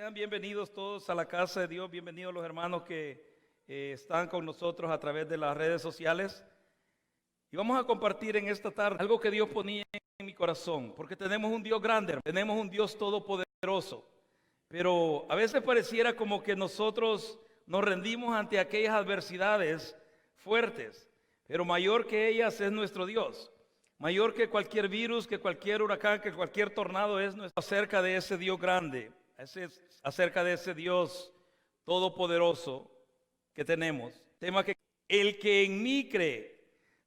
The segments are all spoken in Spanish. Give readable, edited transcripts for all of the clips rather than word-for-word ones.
Sean bienvenidos todos a la casa de Dios, bienvenidos los hermanos que están con nosotros a través de las redes sociales. Y vamos a compartir en esta tarde algo que Dios ponía en mi corazón, porque tenemos un Dios grande, tenemos un Dios todopoderoso, pero a veces pareciera como que nosotros nos rendimos ante aquellas adversidades fuertes, pero mayor que ellas es nuestro Dios. Mayor que cualquier virus, que cualquier huracán, que cualquier tornado es acerca de ese Dios grande, acerca de ese Dios todopoderoso que tenemos. Tema que el que en mí cree,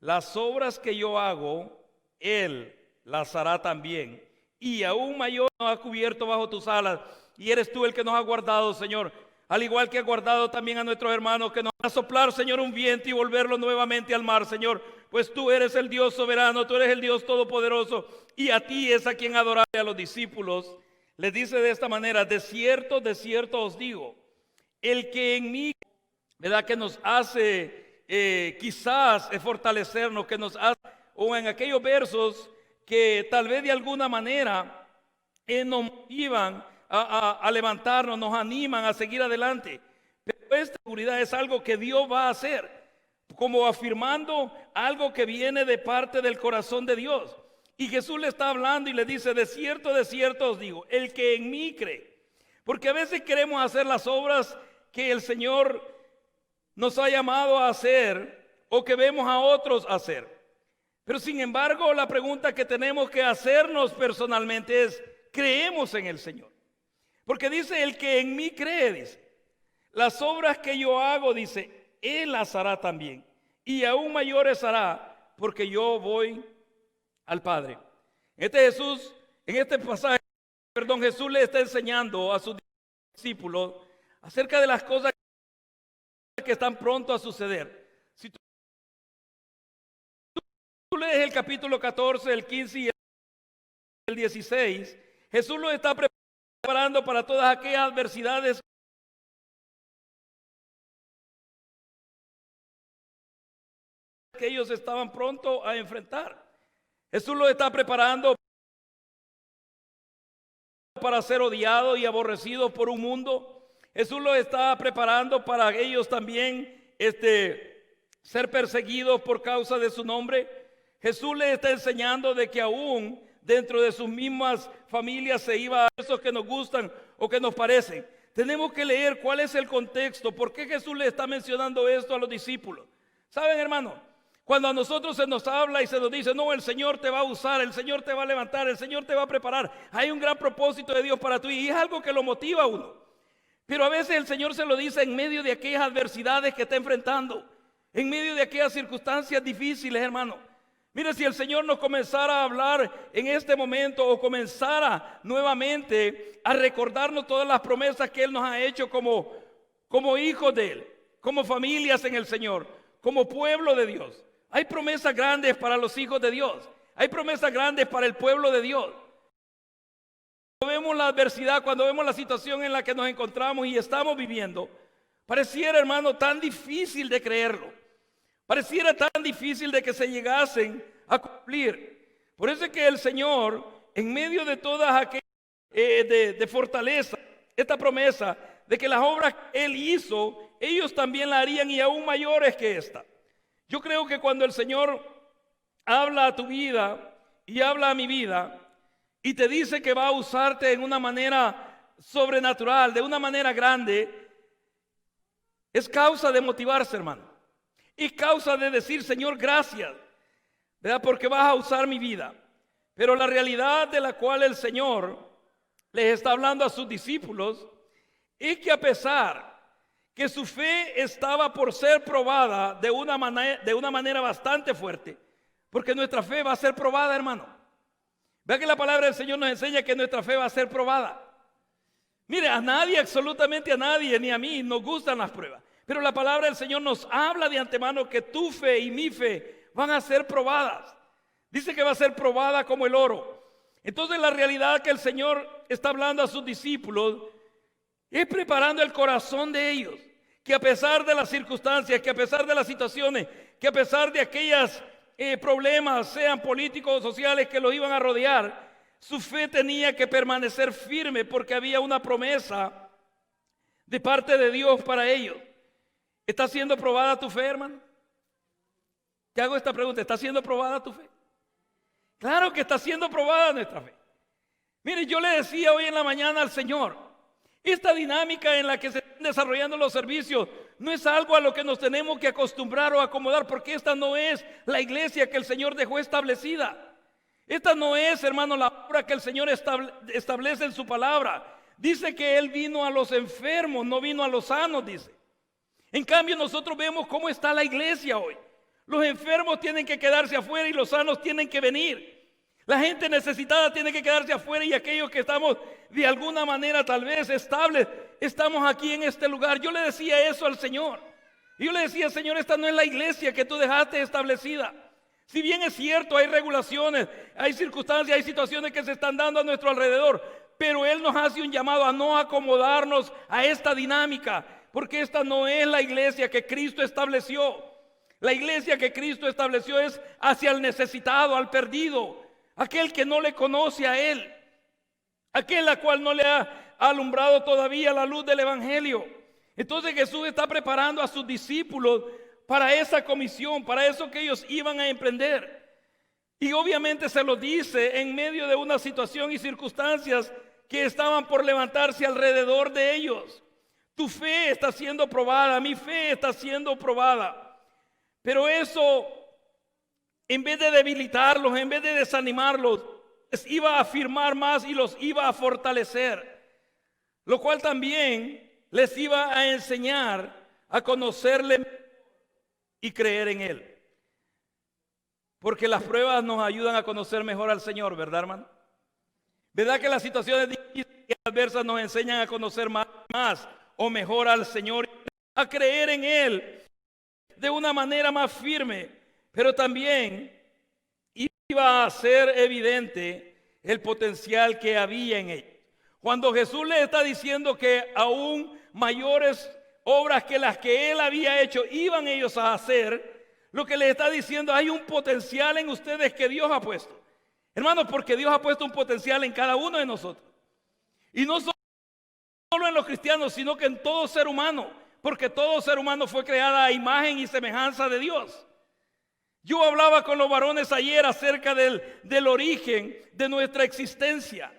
las obras que yo hago, Él las hará también. Y aún mayor nos ha cubierto bajo tus alas. Y eres tú el que nos ha guardado, Señor. Al igual que ha guardado también a nuestros hermanos, que nos va a soplar, Señor, un viento y volverlo nuevamente al mar, Señor. Pues tú eres el Dios soberano, tú eres el Dios todopoderoso. Y a ti es a quien adorar. A los discípulos les dice de esta manera: de cierto os digo, el que en mí, ¿verdad?, que nos hace quizás fortalecernos, que nos hace, o en aquellos versos que tal vez de alguna manera nos motivan a levantarnos, nos animan a seguir adelante. Pero esta seguridad es algo que Dios va a hacer, como afirmando algo que viene de parte del corazón de Dios. Y Jesús le está hablando y le dice: de cierto os digo, el que en mí cree. Porque a veces queremos hacer las obras que el Señor nos ha llamado a hacer o que vemos a otros hacer. Pero sin embargo, la pregunta que tenemos que hacernos personalmente es: ¿creemos en el Señor? Porque dice: el que en mí cree, dice, las obras que yo hago, dice, Él las hará también. Y aún mayores hará, porque yo voy al Padre. En este pasaje, Jesús le está enseñando a sus discípulos acerca de las cosas que están pronto a suceder. Si tú lees el capítulo 14, el 15 y el 16, Jesús lo está preparando para todas aquellas adversidades que ellos estaban pronto a enfrentar. Jesús los está preparando para ser odiados y aborrecidos por un mundo. Jesús los está preparando para ellos también ser perseguidos por causa de su nombre. Jesús les está enseñando de que aún dentro de sus mismas familias se iba a esos que nos gustan o que nos parecen. Tenemos que leer cuál es el contexto, por qué Jesús le está mencionando esto a los discípulos. ¿Saben, hermano? Cuando a nosotros se nos habla y se nos dice: no, el Señor te va a usar, el Señor te va a levantar, el Señor te va a preparar, hay un gran propósito de Dios para ti, y es algo que lo motiva a uno. Pero a veces el Señor se lo dice en medio de aquellas adversidades que está enfrentando, en medio de aquellas circunstancias difíciles, hermano. Mire, si el Señor nos comenzara a hablar en este momento, o comenzara nuevamente a recordarnos todas las promesas que Él nos ha hecho como hijos de Él, como familias en el Señor, como pueblo de Dios. Hay promesas grandes para los hijos de Dios. Hay promesas grandes para el pueblo de Dios. Cuando vemos la adversidad, cuando vemos la situación en la que nos encontramos y estamos viviendo, pareciera, hermano, tan difícil de creerlo. Pareciera tan difícil de que se llegasen a cumplir. Por eso es que el Señor, en medio de todas aquellas de fortaleza, esta promesa de que las obras que Él hizo, ellos también la harían, y aún mayores que esta. Yo creo que cuando el Señor habla a tu vida y habla a mi vida y te dice que va a usarte en una manera sobrenatural, de una manera grande, es causa de motivarse, hermano. Es causa de decir: Señor, gracias, ¿verdad?, porque vas a usar mi vida. Pero la realidad de la cual el Señor les está hablando a sus discípulos es que, a pesar que su fe estaba por ser probada de una manera bastante fuerte, porque nuestra fe va a ser probada, hermano. Vea que la palabra del Señor nos enseña que nuestra fe va a ser probada. Mire, a nadie, absolutamente a nadie, ni a mí, nos gustan las pruebas. Pero la palabra del Señor nos habla de antemano que tu fe y mi fe van a ser probadas. Dice que va a ser probada como el oro. Entonces, la realidad que el Señor está hablando a sus discípulos es preparando el corazón de ellos, que a pesar de las circunstancias, que a pesar de las situaciones, que a pesar de aquellos problemas, sean políticos o sociales, que los iban a rodear, su fe tenía que permanecer firme, porque había una promesa de parte de Dios para ellos. ¿Está siendo probada tu fe, hermano? Te hago esta pregunta, ¿está siendo probada tu fe? Claro que está siendo probada nuestra fe. Mire, yo le decía hoy en la mañana al Señor, esta dinámica en la que se están desarrollando los servicios no es algo a lo que nos tenemos que acostumbrar o acomodar, porque esta no es la iglesia que el Señor dejó establecida. Esta no es, hermano, la obra que el Señor establece en su palabra. Dice que Él vino a los enfermos, no vino a los sanos, dice. En cambio, nosotros vemos cómo está la iglesia hoy. Los enfermos tienen que quedarse afuera y los sanos tienen que venir. La gente necesitada tiene que quedarse afuera y aquellos que estamos de alguna manera tal vez estables, estamos aquí en este lugar. Yo le decía eso al Señor. Yo le decía, Señor, esta no es la iglesia que tú dejaste establecida. Si bien es cierto, hay regulaciones, hay circunstancias, hay situaciones que se están dando a nuestro alrededor, pero Él nos hace un llamado a no acomodarnos a esta dinámica, porque esta no es la iglesia que Cristo estableció. La iglesia que Cristo estableció es hacia el necesitado, al perdido, aquel que no le conoce a Él, aquel a cual no le ha alumbrado todavía la luz del Evangelio. Entonces Jesús está preparando a sus discípulos para esa comisión, para eso que ellos iban a emprender. Y obviamente se lo dice en medio de una situación y circunstancias que estaban por levantarse alrededor de ellos. Tu fe está siendo probada, mi fe está siendo probada. Pero eso, en vez de debilitarlos, en vez de desanimarlos, les iba a afirmar más y los iba a fortalecer. Lo cual también les iba a enseñar a conocerle y creer en Él. Porque las pruebas nos ayudan a conocer mejor al Señor, ¿verdad, hermano? ¿Verdad que las situaciones difíciles y adversas nos enseñan a conocer más o mejor al Señor, a creer en Él de una manera más firme? Pero también iba a ser evidente el potencial que había en ellos. Cuando Jesús les está diciendo que aún mayores obras que las que Él había hecho iban ellos a hacer, lo que les está diciendo, hay un potencial en ustedes que Dios ha puesto. Hermanos, porque Dios ha puesto un potencial en cada uno de nosotros. Y no solo en los cristianos, sino que en todo ser humano. Porque todo ser humano fue creado a imagen y semejanza de Dios. Yo hablaba con los varones ayer acerca del origen de nuestra existencia.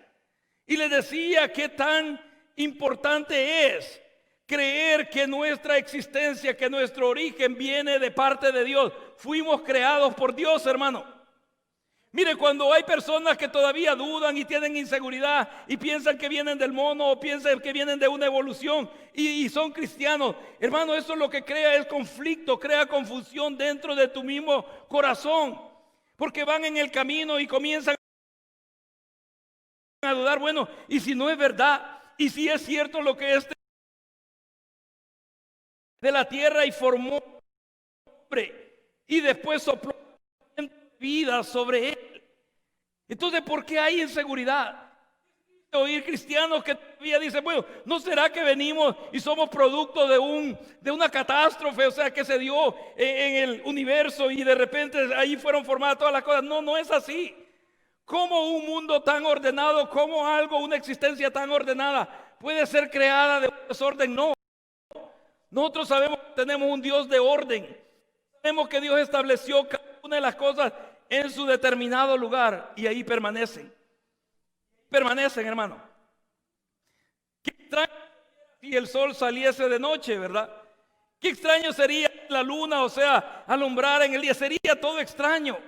Y les decía qué tan importante es creer que nuestra existencia, que nuestro origen viene de parte de Dios. Fuimos creados por Dios, hermano. Mire, cuando hay personas que todavía dudan y tienen inseguridad y piensan que vienen del mono o piensan que vienen de una evolución y son cristianos, hermano, eso lo que crea es conflicto, crea confusión dentro de tu mismo corazón. Porque van en el camino y comienzan a dudar, bueno, y si no es verdad, y si es cierto lo que es de la tierra y formó hombre y después sopló vida sobre él. Entonces, ¿por qué hay inseguridad? Oír cristianos que todavía dicen, bueno, ¿no será que venimos y somos producto de una catástrofe? O sea, que se dio en el universo y de repente ahí fueron formadas todas las cosas. No, no es así. ¿Cómo un mundo tan ordenado, cómo una existencia tan ordenada puede ser creada de un desorden? No. Nosotros sabemos que tenemos un Dios de orden. Sabemos que Dios estableció cada una de las cosas en su determinado lugar y ahí permanecen. Permanecen, hermano. Qué extraño si el sol saliese de noche, ¿verdad? Qué extraño sería la luna, o sea, alumbrar en el día. Sería todo extraño,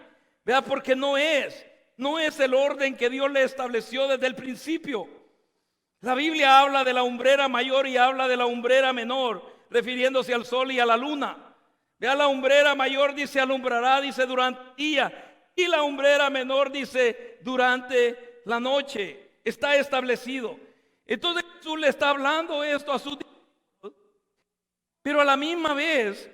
¿verdad? Porque no es el orden que Dios le estableció desde el principio. La Biblia habla de la lumbrera mayor y habla de la lumbrera menor, refiriéndose al sol y a la luna. Vea, la lumbrera mayor dice alumbrará, dice durante el día, y la lumbrera menor dice durante la noche. Está establecido. Entonces Jesús le está hablando esto a sus discípulos, pero a la misma vez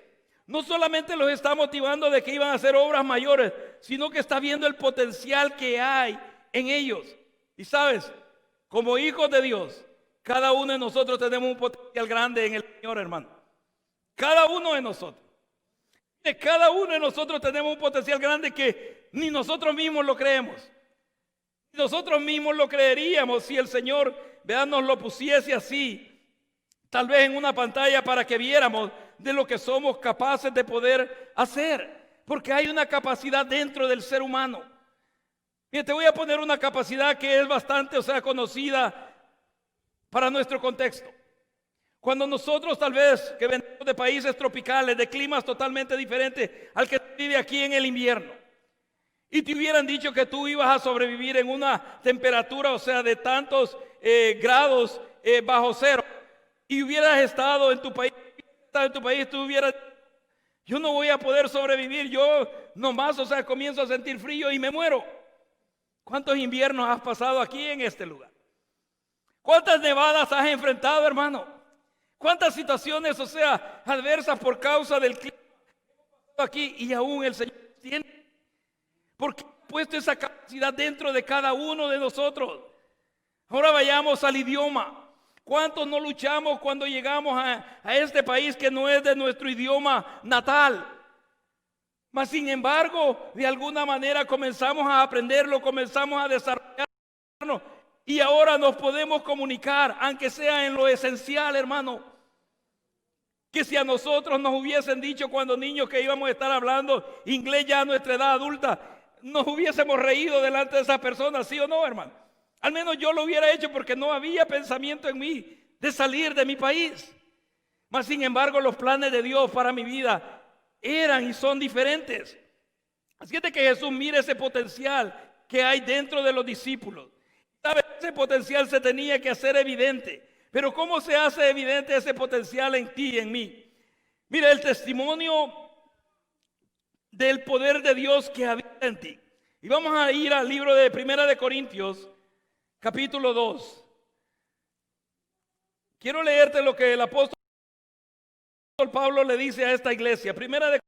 no solamente los está motivando de que iban a hacer obras mayores, sino que está viendo el potencial que hay en ellos. Y sabes, como hijos de Dios, cada uno de nosotros tenemos un potencial grande en el Señor, hermano. Cada uno de nosotros. Cada uno de nosotros tenemos un potencial grande que ni nosotros mismos lo creemos. Nosotros mismos lo creeríamos si el Señor, vean, nos lo pusiese así. tal vez en una pantalla para que viéramos de lo que somos capaces de poder hacer, porque hay una capacidad dentro del ser humano. Mira, te voy a poner una capacidad que es bastante, conocida para nuestro contexto. Cuando nosotros tal vez que venimos de países tropicales, de climas totalmente diferentes al que vive aquí en el invierno, y te hubieran dicho que tú ibas a sobrevivir en una temperatura, de tantos grados bajo cero, y hubieras estado en tu país, tú hubieras, yo no voy a poder sobrevivir, yo nomás, comienzo a sentir frío y me muero. ¿Cuántos inviernos has pasado aquí en este lugar? ¿Cuántas nevadas has enfrentado, hermano? ¿Cuántas situaciones, adversas por causa del clima aquí? Y aún el Señor tiene, porque ha puesto esa capacidad dentro de cada uno de nosotros. Ahora vayamos al idioma. ¿Cuántos no luchamos cuando llegamos a este país que no es de nuestro idioma natal? Mas sin embargo, de alguna manera comenzamos a aprenderlo, comenzamos a desarrollarnos y ahora nos podemos comunicar, aunque sea en lo esencial, hermano. Que si a nosotros nos hubiesen dicho cuando niños que íbamos a estar hablando inglés ya a nuestra edad adulta, nos hubiésemos reído delante de esas personas, ¿sí o no, hermano? Al menos yo lo hubiera hecho porque no había pensamiento en mí de salir de mi país. Mas sin embargo, los planes de Dios para mi vida eran y son diferentes. Así es de que Jesús mira ese potencial que hay dentro de los discípulos. ¿Sabe? Ese potencial se tenía que hacer evidente. Pero ¿cómo se hace evidente ese potencial en ti y en mí? Mira, el testimonio del poder de Dios que habita en ti. Y vamos a ir al libro de Primera de Corintios, capítulo 2. Quiero leerte lo que el apóstol Pablo le dice a esta iglesia. Primera de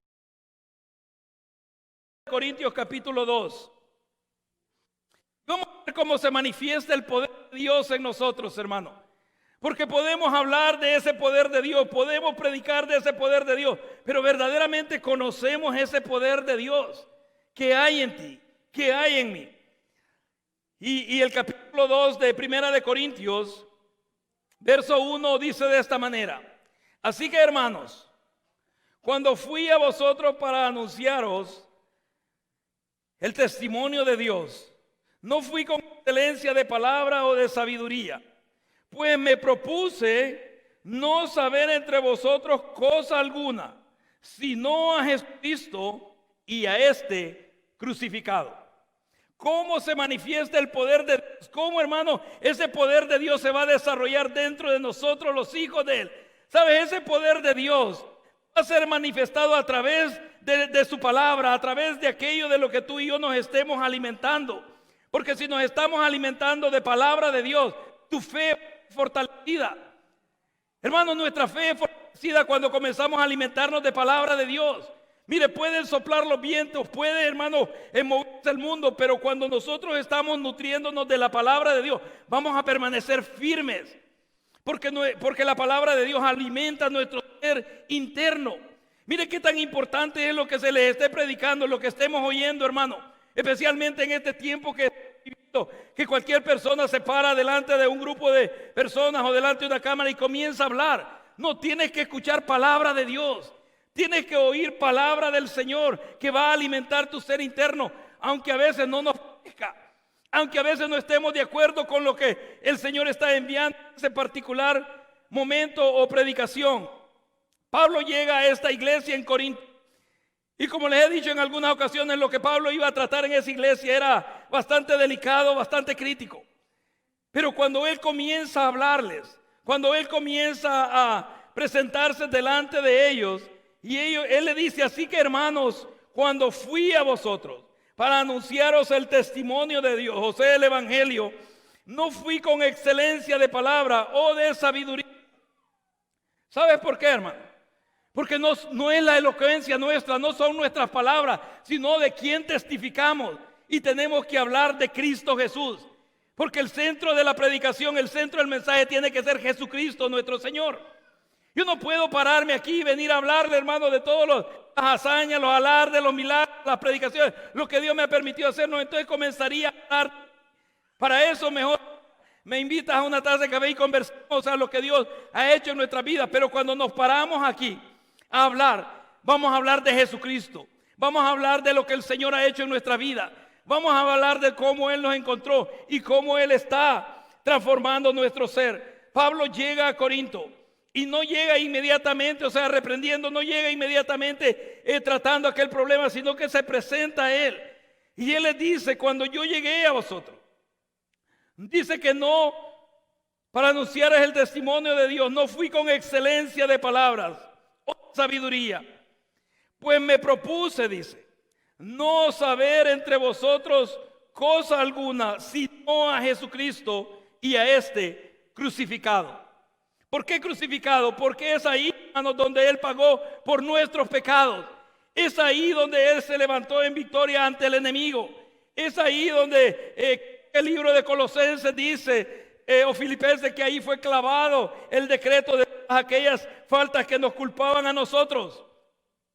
Corintios, capítulo 2. Vamos a ver cómo se manifiesta el poder de Dios en nosotros, hermano. Porque podemos hablar de ese poder de Dios, podemos predicar de ese poder de Dios, pero verdaderamente conocemos ese poder de Dios que hay en ti, que hay en mí. Y el capítulo 2 de Primera de Corintios, verso 1 dice de esta manera: así que, hermanos, cuando fui a vosotros para anunciaros el testimonio de Dios, no fui con excelencia de palabra o de sabiduría, pues me propuse no saber entre vosotros cosa alguna, sino a Jesucristo y a este crucificado. ¿Cómo se manifiesta el poder de Dios? ¿Cómo, hermano, ese poder de Dios se va a desarrollar dentro de nosotros, los hijos de Él? ¿Sabes? Ese poder de Dios va a ser manifestado a través de su palabra, a través de aquello de lo que tú y yo nos estemos alimentando. Porque si nos estamos alimentando de palabra de Dios, tu fe es fortalecida. Hermano, nuestra fe es fortalecida cuando comenzamos a alimentarnos de palabra de Dios. Mire, pueden soplar los vientos, puede, hermano, moverse el mundo, pero cuando nosotros estamos nutriéndonos de la palabra de Dios, vamos a permanecer firmes. Porque la palabra de Dios alimenta nuestro ser interno. Mire qué tan importante es lo que se les esté predicando, lo que estemos oyendo, hermano. Especialmente en este tiempo que cualquier persona se para delante de un grupo de personas o delante de una cámara y comienza a hablar. No, tienes que escuchar palabra de Dios. Tienes que oír palabra del Señor que va a alimentar tu ser interno, aunque a veces no nos parezca, aunque a veces no estemos de acuerdo con lo que el Señor está enviando en ese particular momento o predicación. Pablo llega a esta iglesia en Corinto. Y como les he dicho en algunas ocasiones, lo que Pablo iba a tratar en esa iglesia era bastante delicado, bastante crítico. Pero cuando él comienza a hablarles, cuando él comienza a presentarse delante de ellos, él le dice: así que, hermanos, cuando fui a vosotros para anunciaros el testimonio de Dios, o sea, el evangelio, no fui con excelencia de palabra o de sabiduría. ¿Sabes por qué, hermano? Porque no es la elocuencia nuestra, no son nuestras palabras, sino de quién testificamos. Y tenemos que hablar de Cristo Jesús. Porque el centro de la predicación, el centro del mensaje tiene que ser Jesucristo, nuestro Señor. Yo no puedo pararme aquí y venir a hablarle, hermano, de todas las hazañas, los alardes, los milagros, las predicaciones, lo que Dios me ha permitido hacer. No, entonces comenzaría a hablar. Para eso mejor me invitas a una taza de café y conversamos a lo que Dios ha hecho en nuestra vida. Pero cuando nos paramos aquí a hablar, vamos a hablar de Jesucristo. Vamos a hablar de lo que el Señor ha hecho en nuestra vida. Vamos a hablar de cómo Él nos encontró y cómo Él está transformando nuestro ser. Pablo llega a Corinto y no llega inmediatamente, o sea, reprendiendo, no llega inmediatamente tratando aquel problema, sino que se presenta a Él. Y Él les dice, cuando yo llegué a vosotros, dice que no para anunciar el testimonio de Dios, no fui con excelencia de palabras o sabiduría, pues me propuse, dice, no saber entre vosotros cosa alguna, sino a Jesucristo y a este crucificado. ¿Por qué crucificado? Porque es ahí, hermanos, donde Él pagó por nuestros pecados. Es ahí donde Él se levantó en victoria ante el enemigo. Es ahí donde el libro de Colosenses dice, o Filipenses, que ahí fue clavado el decreto de aquellas faltas que nos culpaban a nosotros.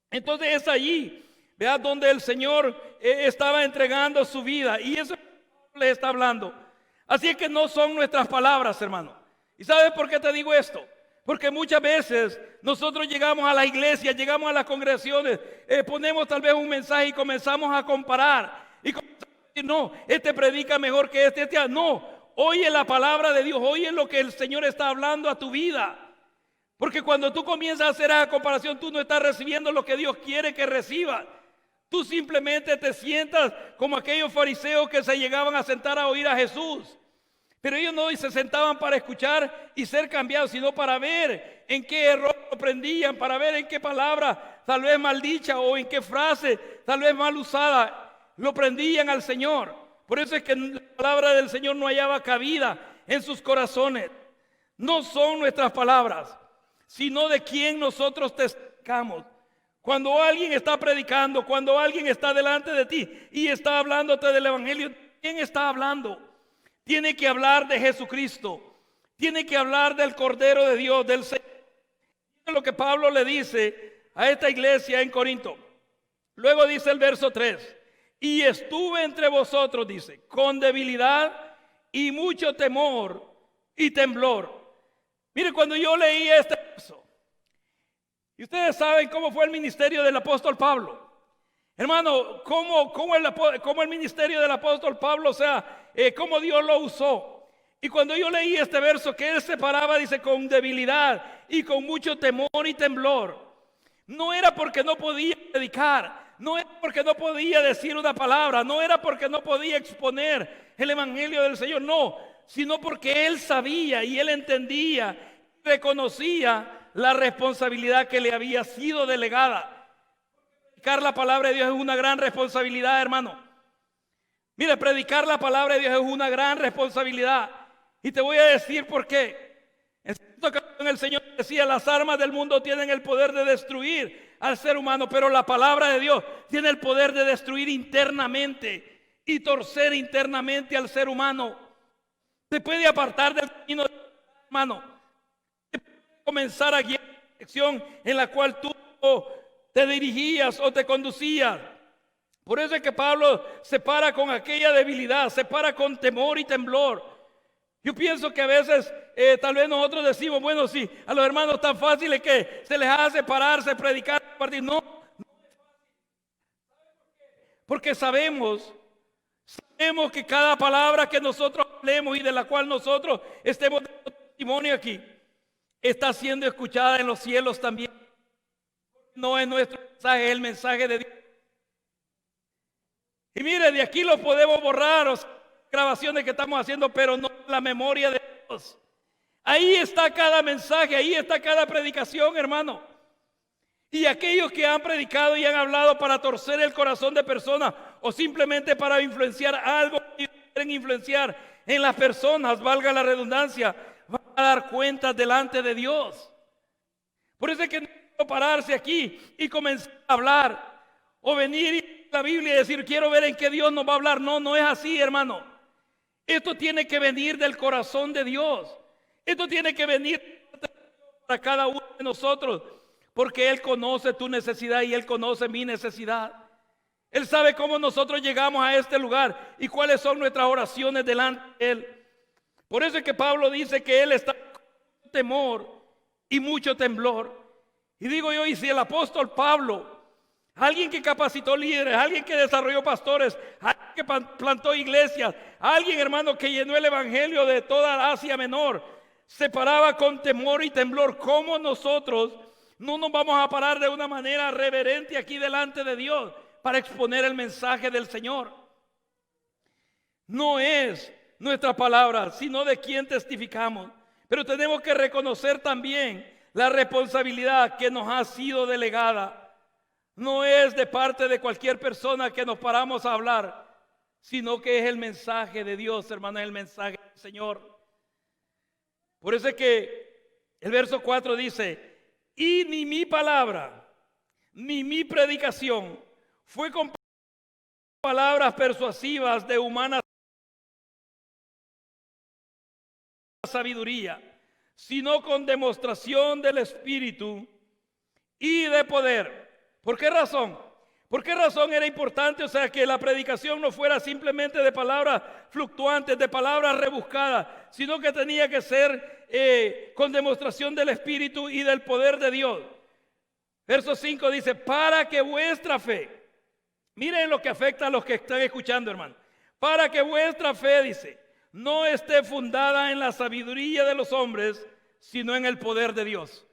Entonces es allí, vea, donde el Señor estaba entregando su vida. Y eso le está hablando. Así es que no son nuestras palabras, hermano. ¿Y sabes por qué te digo esto? Porque muchas veces nosotros llegamos a la iglesia, llegamos a las congregaciones, ponemos tal vez un mensaje y comenzamos a comparar. Y comenzamos a decir, no, este predica mejor que este. No, oye la palabra de Dios, oye lo que el Señor está hablando a tu vida. Porque cuando tú comienzas a hacer esa comparación, tú no estás recibiendo lo que Dios quiere que recibas. Tú simplemente te sientas como aquellos fariseos que se llegaban a sentar a oír a Jesús. Pero ellos no se sentaban para escuchar y ser cambiados, sino para ver en qué error lo prendían, para ver en qué palabra tal vez mal dicha o en qué frase tal vez mal usada lo prendían al Señor. Por eso es que la palabra del Señor no hallaba cabida en sus corazones. No son nuestras palabras, sino de quien nosotros testificamos. Cuando alguien está predicando, cuando alguien está delante de ti y está hablándote del Evangelio, ¿quién está hablando? Tiene que hablar de Jesucristo. Tiene que hablar del Cordero de Dios, del Señor. Es lo que Pablo le dice a esta iglesia en Corinto. Luego dice el verso 3. Y estuve entre vosotros, dice, con debilidad y mucho temor y temblor. Mire, cuando yo leí este verso, y ustedes saben cómo fue el ministerio del apóstol Pablo. Hermano, cómo el ministerio del apóstol Pablo, o sea, cómo Dios lo usó. Y cuando yo leí este verso, que él se paraba, dice, con debilidad y con mucho temor y temblor. No era porque no podía predicar, no era porque no podía decir una palabra, no era porque no podía exponer el evangelio del Señor, no, sino porque él sabía y él entendía, reconocía la responsabilidad que le había sido delegada. Predicar la palabra de Dios es una gran responsabilidad, hermano. Mire, predicar la palabra de Dios es una gran responsabilidad. Y te voy a decir por qué. En cierta ocasión el Señor decía, las armas del mundo tienen el poder de destruir al ser humano, pero la palabra de Dios tiene el poder de destruir internamente y torcer internamente al ser humano. Se puede apartar del camino del hermano. Se puede comenzar a guiar la dirección en la cual tú te dirigías o te conducías. Por eso es que Pablo se para con aquella debilidad, se para con temor y temblor. Yo pienso que a veces tal vez nosotros decimos, bueno, sí, a los hermanos tan fáciles que se les hace pararse, predicar, compartir. No, porque sabemos que cada palabra que nosotros hablemos y de la cual nosotros estemos dando testimonio aquí, está siendo escuchada en los cielos también. No es nuestro mensaje, es el mensaje de Dios. Y mire, de aquí lo podemos borrar, o sea, grabaciones que estamos haciendo, pero no la memoria de Dios. Ahí está cada mensaje, ahí está cada predicación, hermano. Y aquellos que han predicado y han hablado para torcer el corazón de personas o simplemente para influenciar algo que quieren influenciar en las personas, valga la redundancia, van a dar cuentas delante de Dios. Por eso es que no puedo pararse aquí y comenzar a hablar o venir a la Biblia y decir, quiero ver en qué Dios nos va a hablar. No, no es así, hermano. Esto tiene que venir del corazón de Dios. Esto tiene que venir para cada uno de nosotros, porque Él conoce tu necesidad y Él conoce mi necesidad. Él sabe cómo nosotros llegamos a este lugar y cuáles son nuestras oraciones delante de Él. Por eso es que Pablo dice que él está con temor y mucho temblor. Y digo yo, y si el apóstol Pablo, alguien que capacitó líderes, alguien que desarrolló pastores, alguien que plantó iglesias, alguien, hermano, que llenó el evangelio de toda Asia Menor, se paraba con temor y temblor, ¿cómo nosotros no nos vamos a parar de una manera reverente aquí delante de Dios para exponer el mensaje del Señor? No es nuestra palabra, sino de quien testificamos. Pero tenemos que reconocer también la responsabilidad que nos ha sido delegada. No es de parte de cualquier persona que nos paramos a hablar, sino que es el mensaje de Dios, hermano, es el mensaje del Señor. Por eso es que el verso 4 dice: y ni mi palabra, ni mi predicación fue con palabras persuasivas de humana sabiduría, sino con demostración del Espíritu y de poder. ¿Por qué razón? ¿Por qué razón era importante? O sea, que la predicación no fuera simplemente de palabras fluctuantes, de palabras rebuscadas, sino que tenía que ser con demostración del Espíritu y del poder de Dios. Verso 5 dice: para que vuestra fe, miren lo que afecta a los que están escuchando, hermano, para que vuestra fe, dice, no esté fundada en la sabiduría de los hombres, sino en el poder de Dios.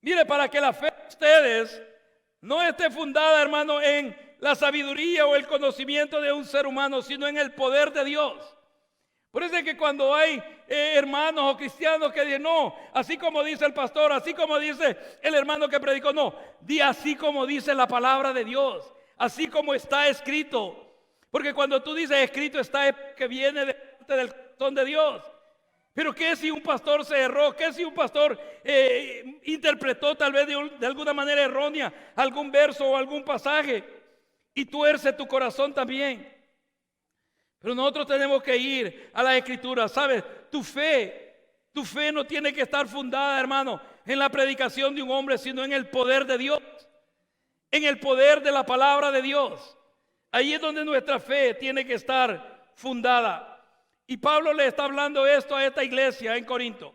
Mire, para que la fe de ustedes no esté fundada, hermano, en la sabiduría o el conocimiento de un ser humano, sino en el poder de Dios. Por eso es que cuando hay hermanos o cristianos que dicen, no, así como dice el pastor, así como dice el hermano que predicó, no, di así como dice la palabra de Dios, así como está escrito. Porque cuando tú dices escrito, está que viene del corazón de Dios. Pero ¿qué si un pastor se erró? ¿Qué si un pastor interpretó tal vez de alguna manera errónea algún verso o algún pasaje y tuerce tu corazón también? Pero nosotros tenemos que ir a la Escritura. ¿Sabes? Tu fe no tiene que estar fundada, hermano, en la predicación de un hombre, sino en el poder de Dios, en el poder de la palabra de Dios. Ahí es donde nuestra fe tiene que estar fundada. Y Pablo le está hablando esto a esta iglesia en Corinto,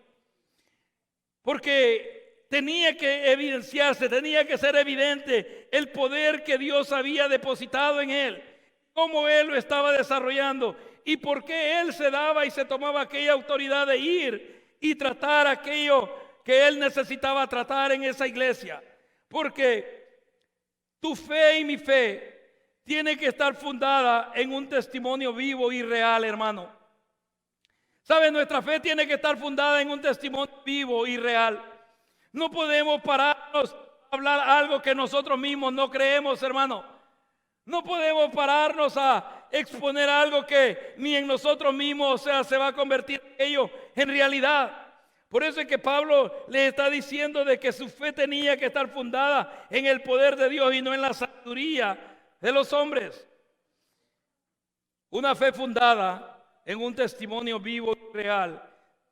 porque tenía que evidenciarse, tenía que ser evidente el poder que Dios había depositado en él, cómo él lo estaba desarrollando y por qué él se daba y se tomaba aquella autoridad de ir y tratar aquello que él necesitaba tratar en esa iglesia. Porque tu fe y mi fe tiene que estar fundada en un testimonio vivo y real, hermano. ¿Sabe? Nuestra fe tiene que estar fundada en un testimonio vivo y real. No podemos pararnos a hablar algo que nosotros mismos no creemos, hermano. No podemos pararnos a exponer algo que ni en nosotros mismos, o sea, se va a convertir ello en realidad. Por eso es que Pablo le está diciendo de que su fe tenía que estar fundada en el poder de Dios y no en la sabiduría de los hombres. Una fe fundada en un testimonio vivo y real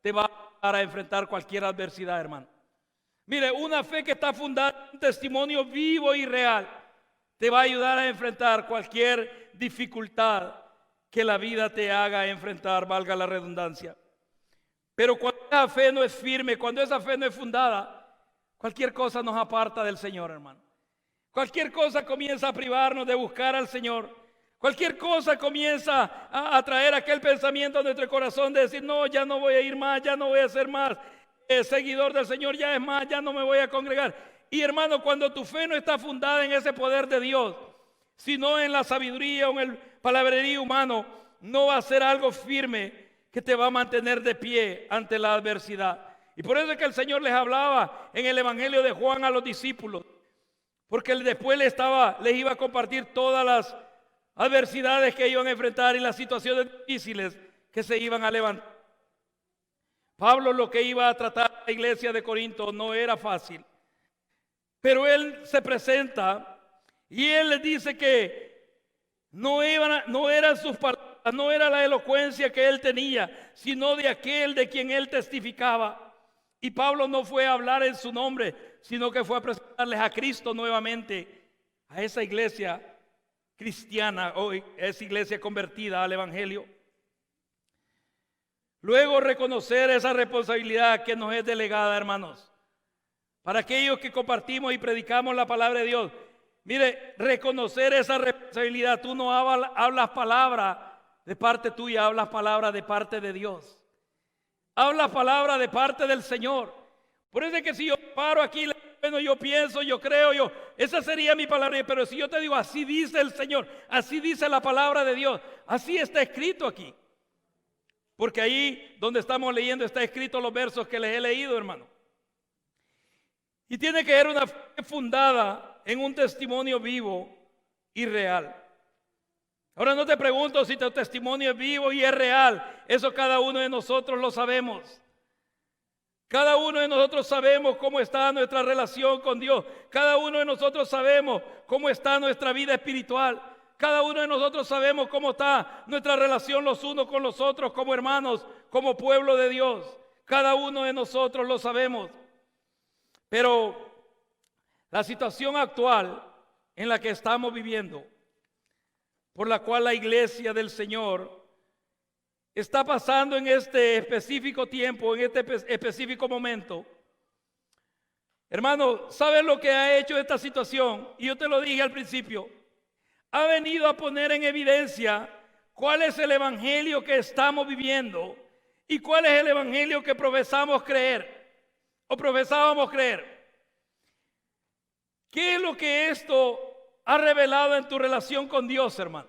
te va a ayudar a enfrentar cualquier adversidad, hermano. Mire, una fe que está fundada en un testimonio vivo y real te va a ayudar a enfrentar cualquier dificultad que la vida te haga enfrentar, valga la redundancia. Pero cuando esa fe no es firme, cuando esa fe no es fundada, cualquier cosa nos aparta del Señor, hermano. Cualquier cosa comienza a privarnos de buscar al Señor. Cualquier cosa comienza a traer aquel pensamiento a nuestro corazón de decir, no, ya no voy a ir más, ya no voy a ser más seguidor del Señor, ya es más, ya no me voy a congregar. Y hermano, cuando tu fe no está fundada en ese poder de Dios, sino en la sabiduría o en el palabrerío humano, no va a ser algo firme que te va a mantener de pie ante la adversidad. Y por eso es que el Señor les hablaba en el Evangelio de Juan a los discípulos, porque él después les iba a compartir todas las adversidades que iban a enfrentar y las situaciones difíciles que se iban a levantar. Pablo lo que iba a tratar a la iglesia de Corinto no era fácil, pero él se presenta y él les dice que no eran sus palabras, no era la elocuencia que él tenía, sino de aquel de quien él testificaba. Y Pablo no fue a hablar en su nombre, sino que fue a presentarles a Cristo nuevamente, a esa iglesia cristiana, hoy es iglesia convertida al Evangelio. Luego reconocer esa responsabilidad que nos es delegada, hermanos. Para aquellos que compartimos y predicamos la palabra de Dios. Mire, reconocer esa responsabilidad. Tú no hablas palabra de parte tuya, hablas palabra de parte de Dios. Hablas palabra de parte del Señor. Por eso es que si yo paro aquí, bueno, yo pienso, yo creo, esa sería mi palabra. Pero si yo te digo, así dice el Señor, así dice la palabra de Dios, así está escrito aquí. Porque ahí donde estamos leyendo está escrito los versos que les he leído, hermano. Y tiene que ser una fe fundada en un testimonio vivo y real. Ahora no te pregunto si tu testimonio es vivo y es real. Eso cada uno de nosotros lo sabemos. Cada uno de nosotros sabemos cómo está nuestra relación con Dios. Cada uno de nosotros sabemos cómo está nuestra vida espiritual. Cada uno de nosotros sabemos cómo está nuestra relación los unos con los otros, como hermanos, como pueblo de Dios. Cada uno de nosotros lo sabemos. Pero la situación actual en la que estamos viviendo, por la cual la iglesia del Señor está pasando en este específico tiempo, en este específico momento. Hermano, ¿sabes lo que ha hecho esta situación? Y yo te lo dije al principio. Ha venido a poner en evidencia cuál es el evangelio que estamos viviendo y cuál es el evangelio que profesamos creer o profesábamos creer. ¿Qué es lo que esto ha revelado en tu relación con Dios, hermano?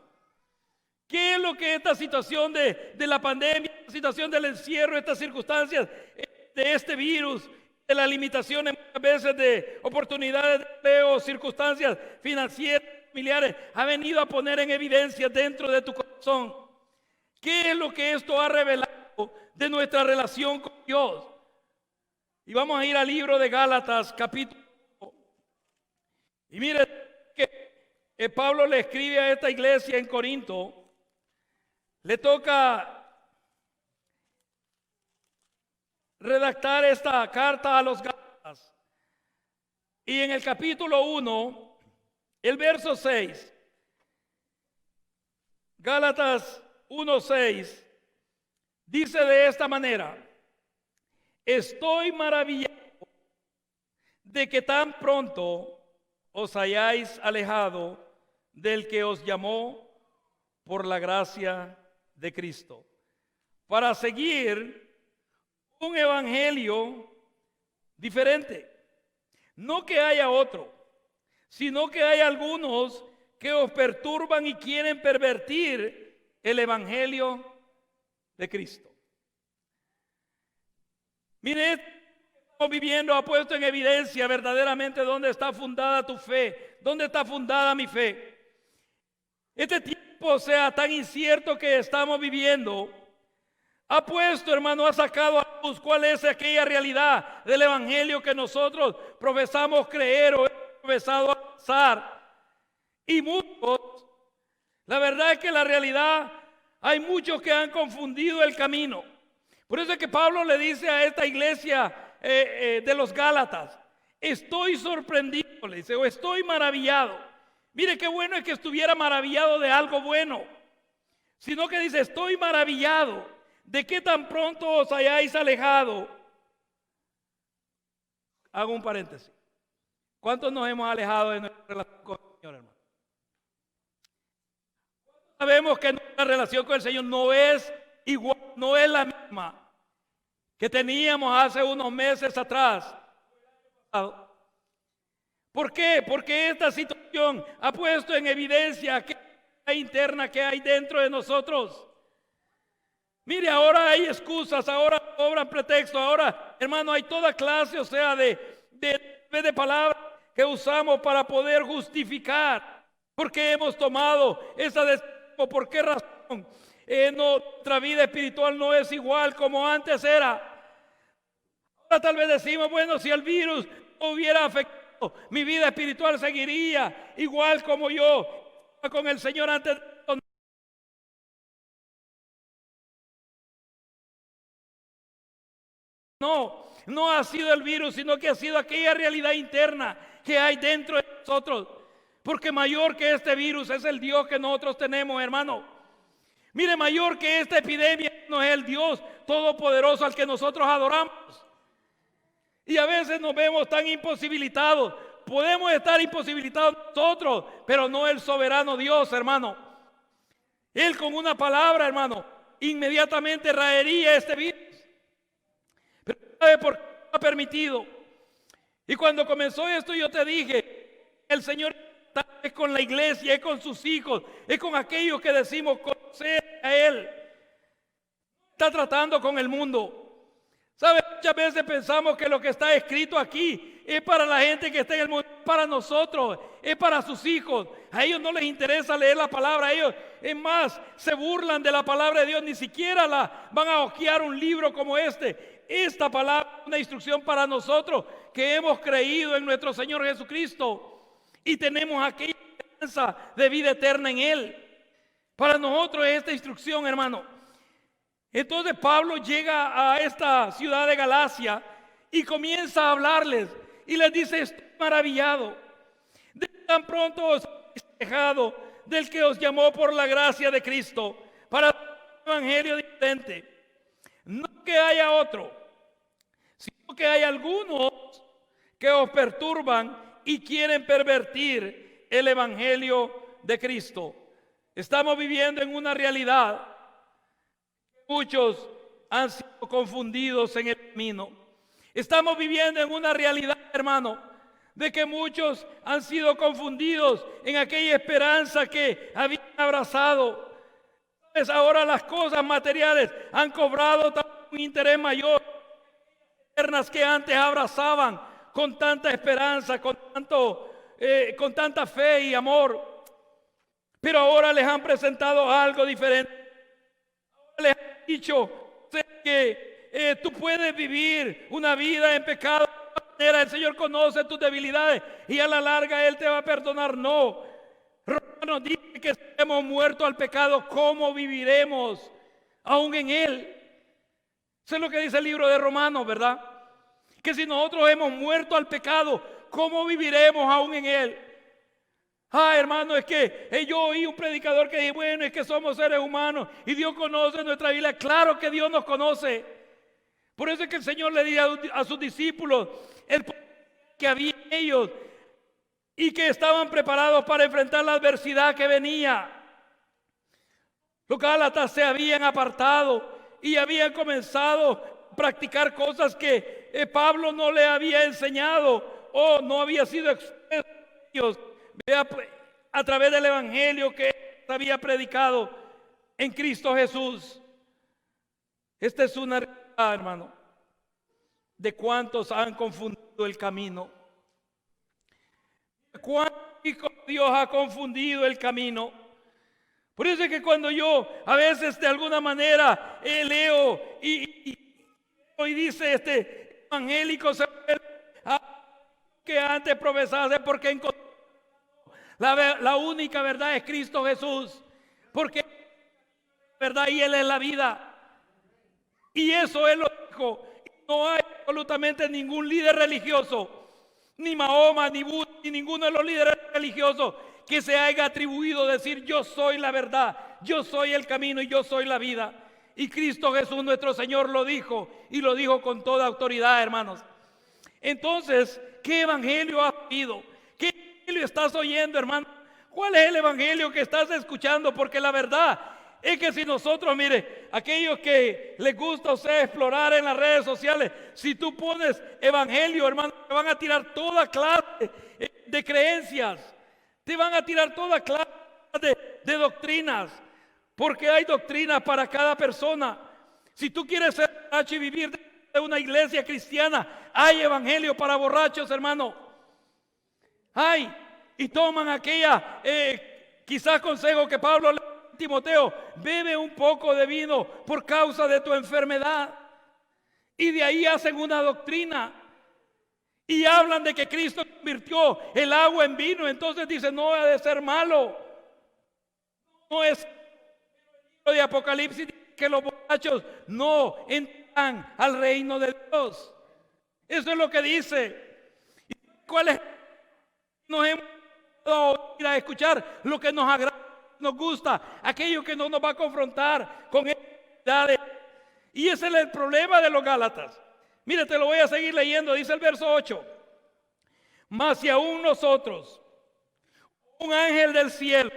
¿Qué es lo que esta situación de la pandemia, esta situación del encierro, estas circunstancias de este virus, de las limitaciones muchas veces de oportunidades de empleo, circunstancias financieras, familiares, ha venido a poner en evidencia dentro de tu corazón? ¿Qué es lo que esto ha revelado de nuestra relación con Dios? Y vamos a ir al libro de Gálatas, capítulo. Y mire que Pablo le escribe a esta iglesia en Corinto. Le toca redactar esta carta a los Gálatas. Y en el capítulo 1, el verso 6, Gálatas 1:6, dice de esta manera: estoy maravillado de que tan pronto os hayáis alejado del que os llamó por la gracia de Cristo, para seguir un evangelio diferente. No que haya otro, sino que hay algunos que os perturban y quieren pervertir el evangelio de Cristo. Mire, estamos viviendo, ha puesto en evidencia verdaderamente dónde está fundada tu fe, dónde está fundada mi fe. Este tiempo, sea tan incierto que estamos viviendo, ha puesto, hermano, ha sacado a luz cuál es aquella realidad del evangelio que nosotros profesamos creer o hemos profesado avanzar. Y muchos, la verdad es que la realidad, hay muchos que han confundido el camino. Por eso es que Pablo le dice a esta iglesia de los Gálatas: estoy sorprendido, le dice, o estoy maravillado. Mire qué bueno es que estuviera maravillado de algo bueno, sino que dice: estoy maravillado de que tan pronto os hayáis alejado. Hago un paréntesis. ¿Cuántos nos hemos alejado de nuestra relación con el Señor, hermano? Sabemos que nuestra relación con el Señor no es igual, no es la misma que teníamos hace unos meses atrás. ¿Por qué? Porque esta situación ha puesto en evidencia que hay interna que hay dentro de nosotros. Mire, ahora hay excusas, ahora obran pretextos, ahora, hermano, hay toda clase, o sea, de palabras que usamos para poder justificar por qué hemos tomado esa decisión, por qué razón nuestra vida espiritual no es igual como antes era. Ahora tal vez decimos: bueno, si el virus no hubiera afectado, mi vida espiritual seguiría igual como yo con el Señor antes. No ha sido el virus, sino que ha sido aquella realidad interna que hay dentro de nosotros. Porque mayor que este virus es el Dios que nosotros tenemos, hermano. Mire, mayor que esta epidemia no es el Dios todopoderoso al que nosotros adoramos. Y a veces nos vemos tan imposibilitados. Podemos estar imposibilitados nosotros, pero no el soberano Dios, hermano. Él con una palabra, hermano, inmediatamente raería este virus. Pero ¿sabe por qué lo ha permitido? Y cuando comenzó esto yo te dije, el Señor es con la iglesia, es con sus hijos, es con aquellos que decimos conocer a Él. Está tratando con el mundo. ¿Sabe? Muchas veces pensamos que lo que está escrito aquí es para la gente que está en el mundo, para nosotros, es para sus hijos. A ellos no les interesa leer la palabra, a ellos, es más, se burlan de la palabra de Dios, ni siquiera van a hojear un libro como este. Esta palabra es una instrucción para nosotros que hemos creído en nuestro Señor Jesucristo y tenemos aquella esperanza de vida eterna en Él. Para nosotros es esta instrucción, hermano. Entonces Pablo llega a esta ciudad de Galacia y comienza a hablarles y les dice: estoy maravillado de tan pronto os he dejado del que os llamó por la gracia de Cristo para un evangelio diferente. No que haya otro, sino que hay algunos que os perturban y quieren pervertir el evangelio de Cristo. Estamos viviendo en una realidad. Muchos han sido confundidos en el camino. Estamos viviendo en una realidad, hermano, de que muchos han sido confundidos en aquella esperanza que habían abrazado. Pues ahora las cosas materiales han cobrado un interés mayor, eternas que antes abrazaban con tanta esperanza, con tanta fe y amor. Pero ahora les han presentado algo diferente. Les han dicho que tú puedes vivir una vida en pecado. El Señor conoce tus debilidades y a la larga Él te va a perdonar. No. Romanos dice que si hemos muerto al pecado, ¿cómo viviremos aún en Él? Eso es lo que dice el libro de Romanos, ¿verdad? Que si nosotros hemos muerto al pecado, ¿cómo viviremos aún en Él? Hermano, es que yo oí un predicador que dijo: bueno, es que somos seres humanos y Dios conoce nuestra vida. Claro que Dios nos conoce. Por eso es que el Señor le dijo a sus discípulos el poder que había en ellos y que estaban preparados para enfrentar la adversidad que venía. Los gálatas se habían apartado y habían comenzado a practicar cosas que Pablo no le había enseñado o no había sido expuesto a ellos. Vea a través del evangelio que había predicado en Cristo Jesús. Esta es una realidad, hermano, de cuántos han confundido el camino. Cuántos Dios ha confundido el camino. Por eso es que cuando yo a veces de alguna manera leo y dice evangélico que antes profesase porque encontró la única verdad es Cristo Jesús, porque la verdad y Él es la vida. Y eso Él lo dijo. No hay absolutamente ningún líder religioso, ni Mahoma, ni Buda, ni ninguno de los líderes religiosos que se haya atribuido decir: yo soy la verdad, yo soy el camino y yo soy la vida. Y Cristo Jesús nuestro Señor lo dijo, y lo dijo con toda autoridad, hermanos. Entonces, ¿qué evangelio has oído? ¿Qué evangelio estás oyendo, hermano? ¿Cuál es el evangelio que estás escuchando? Porque la verdad es que si nosotros, mire, aquellos que les gusta explorar en las redes sociales, si tú pones evangelio, hermano, te van a tirar toda clase de creencias, te van a tirar toda clase de doctrinas, porque hay doctrinas para cada persona. Si tú quieres ser borracho y vivir de una iglesia cristiana, hay evangelio para borrachos, hermano. Hay, y toman aquella, quizás consejo que Pablo le dio a Timoteo: bebe un poco de vino por causa de tu enfermedad. Y de ahí hacen una doctrina y hablan de que Cristo convirtió el agua en vino. Entonces dicen: no ha de ser malo. No es el libro de Apocalipsis que los borrachos no entran al reino de Dios. Eso es lo que dice. ¿Y cuál es? Nos hemos dado a escuchar lo que nos agrada, nos gusta, aquello que no nos va a confrontar con realidades. Y ese es el problema de los Gálatas. Mire, te lo voy a seguir leyendo, dice el verso 8. Mas si aún nosotros, un ángel del cielo,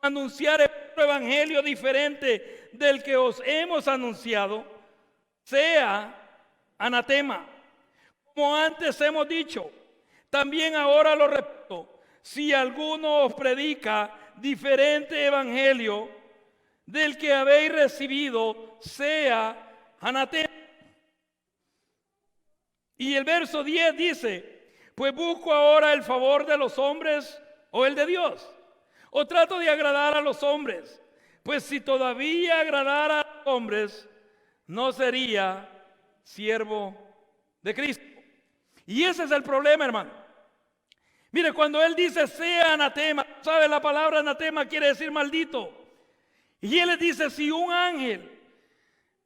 anunciar el evangelio diferente del que os hemos anunciado, sea anatema. Como antes hemos dicho, también ahora lo repito, si alguno os predica diferente evangelio del que habéis recibido, sea anatema. Y el verso 10 dice, pues busco ahora el favor de los hombres o el de Dios, o trato de agradar a los hombres, pues si todavía agradara a los hombres, no sería siervo de Cristo. Y ese es el problema, hermano. Mire, cuando él dice sea anatema, ¿sabe? La palabra anatema quiere decir maldito. Y él les dice, si un ángel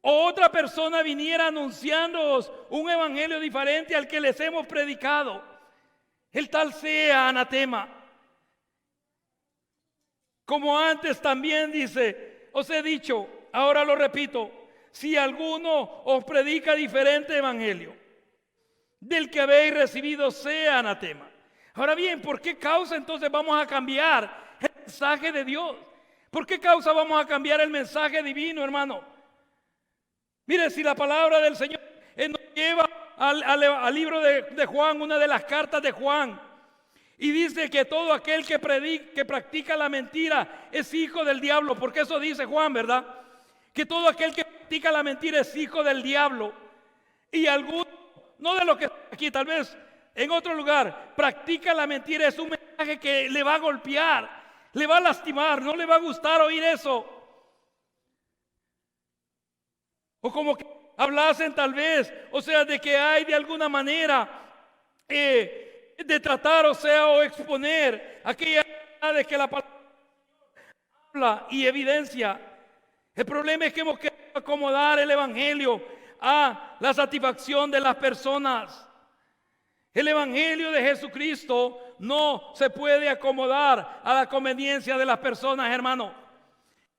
o otra persona viniera anunciándoos un evangelio diferente al que les hemos predicado, el tal sea anatema. Como antes también dice, os he dicho, ahora lo repito, si alguno os predica diferente evangelio del que habéis recibido, sea anatema. Ahora bien, ¿por qué causa entonces vamos a cambiar el mensaje de Dios? ¿Por qué causa vamos a cambiar el mensaje divino, hermano? Mire, si la palabra del Señor nos lleva al libro de Juan, una de las cartas de Juan, y dice que todo aquel que practica la mentira es hijo del diablo, porque eso dice Juan, ¿verdad? Que todo aquel que practica la mentira es hijo del diablo. Y alguno, no de lo que aquí, tal vez en otro lugar, practica la mentira, es un mensaje que le va a golpear, le va a lastimar, no le va a gustar oír eso. O como que hablasen tal vez, o sea, de que hay de alguna manera de tratar, o sea, o exponer aquellas verdades que la palabra habla y evidencia. El problema es que hemos querido acomodar el evangelio a la satisfacción de las personas. El evangelio de Jesucristo no se puede acomodar a la conveniencia de las personas, hermano.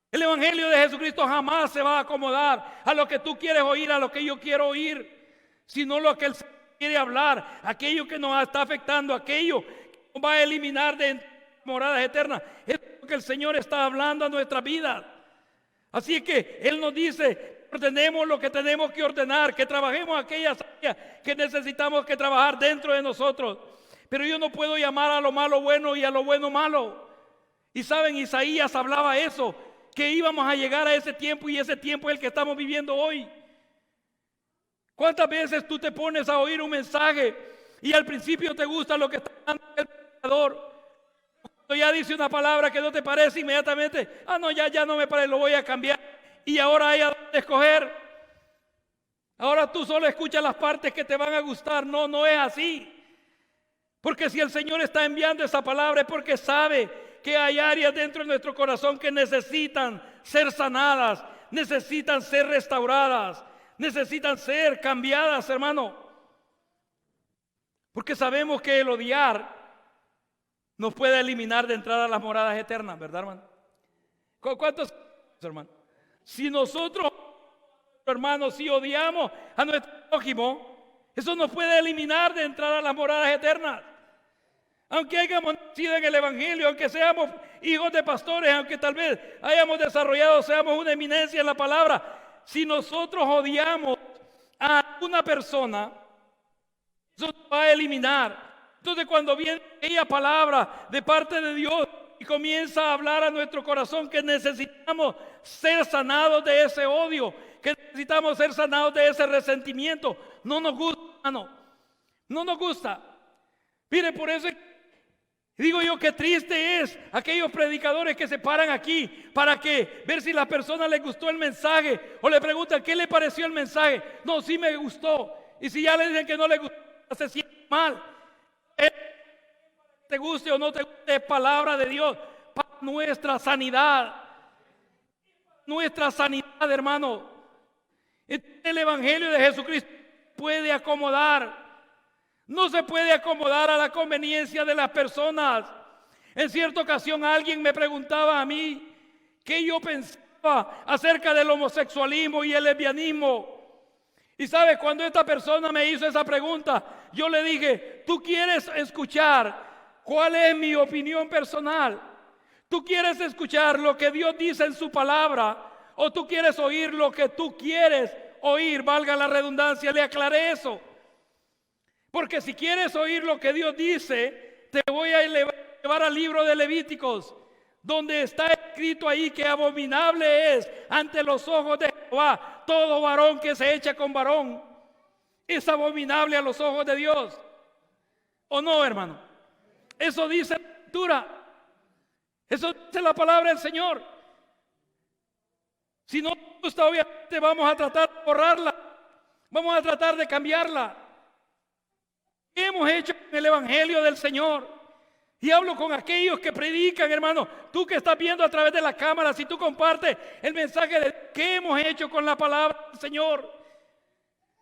El evangelio de Jesucristo jamás se va a acomodar a lo que tú quieres oír, a lo que yo quiero oír, sino lo que Él quiere hablar, aquello que nos está afectando, aquello que nos va a eliminar de moradas eternas. Es lo que el Señor está hablando a nuestra vida. Así que Él nos dice, ordenemos lo que tenemos que ordenar, que trabajemos aquellas áreas que necesitamos que trabajar dentro de nosotros. Pero yo no puedo llamar a lo malo bueno y a lo bueno malo. Y saben, Isaías hablaba eso, que íbamos a llegar a ese tiempo, y ese tiempo es el que estamos viviendo hoy. ¿Cuántas veces tú te pones a oír un mensaje y al principio te gusta lo que está dando el predicador? Cuando ya dice una palabra que no te parece, inmediatamente, no, ya no me parece, lo voy a cambiar. Y ahora hay a dónde escoger. Ahora tú solo escuchas las partes que te van a gustar. No, no es así. Porque si el Señor está enviando esa palabra es porque sabe que hay áreas dentro de nuestro corazón que necesitan ser sanadas, necesitan ser restauradas, necesitan ser cambiadas, hermano. Porque sabemos que el odiar nos puede eliminar de entrada a las moradas eternas, ¿verdad, hermano? ¿Cuántos, hermano? Si nosotros, hermanos, si odiamos a nuestro prójimo, eso nos puede eliminar de entrada a las moradas eternas. Aunque hayamos nacido en el evangelio, aunque seamos hijos de pastores, aunque tal vez hayamos desarrollado, seamos una eminencia en la palabra, si nosotros odiamos a una persona, eso nos va a eliminar. Entonces, cuando viene aquella palabra de parte de Dios y comienza a hablar a nuestro corazón que necesitamos ser sanados de ese odio, que necesitamos ser sanados de ese resentimiento, no nos gusta, hermano. No nos gusta. Mire, por eso digo yo que triste es aquellos predicadores que se paran aquí para que ver si a la persona le gustó el mensaje, o le preguntan ¿qué le pareció el mensaje? No, sí me gustó. Y si ya le dicen que no le gustó, se siente mal. Te guste o no te guste, es palabra de Dios para nuestra sanidad. Nuestra sanidad, hermano. El evangelio de Jesucristo puede acomodar. No se puede acomodar a la conveniencia de las personas. En cierta ocasión alguien me preguntaba a mí qué yo pensaba acerca del homosexualismo y el lesbianismo. Y sabes, cuando esta persona me hizo esa pregunta, yo le dije: ¿tú quieres escuchar cuál es mi opinión personal? ¿Tú quieres escuchar lo que Dios dice en su palabra? ¿O tú quieres oír lo que tú quieres oír? Valga la redundancia, le aclaré eso. Porque si quieres oír lo que Dios dice, te voy a llevar al libro de Levíticos, donde está escrito ahí que abominable es ante los ojos de Jehová todo varón que se echa con varón. Es abominable a los ojos de Dios. ¿O no, hermano? Eso dice la Escritura. Eso dice la palabra del Señor. Si no nos gusta, obviamente vamos a tratar de borrarla. Vamos a tratar de cambiarla. ¿Qué hemos hecho en el Evangelio del Señor? Y hablo con aquellos que predican, hermano. Tú que estás viendo a través de la cámara, si tú compartes el mensaje de qué hemos hecho con la palabra del Señor.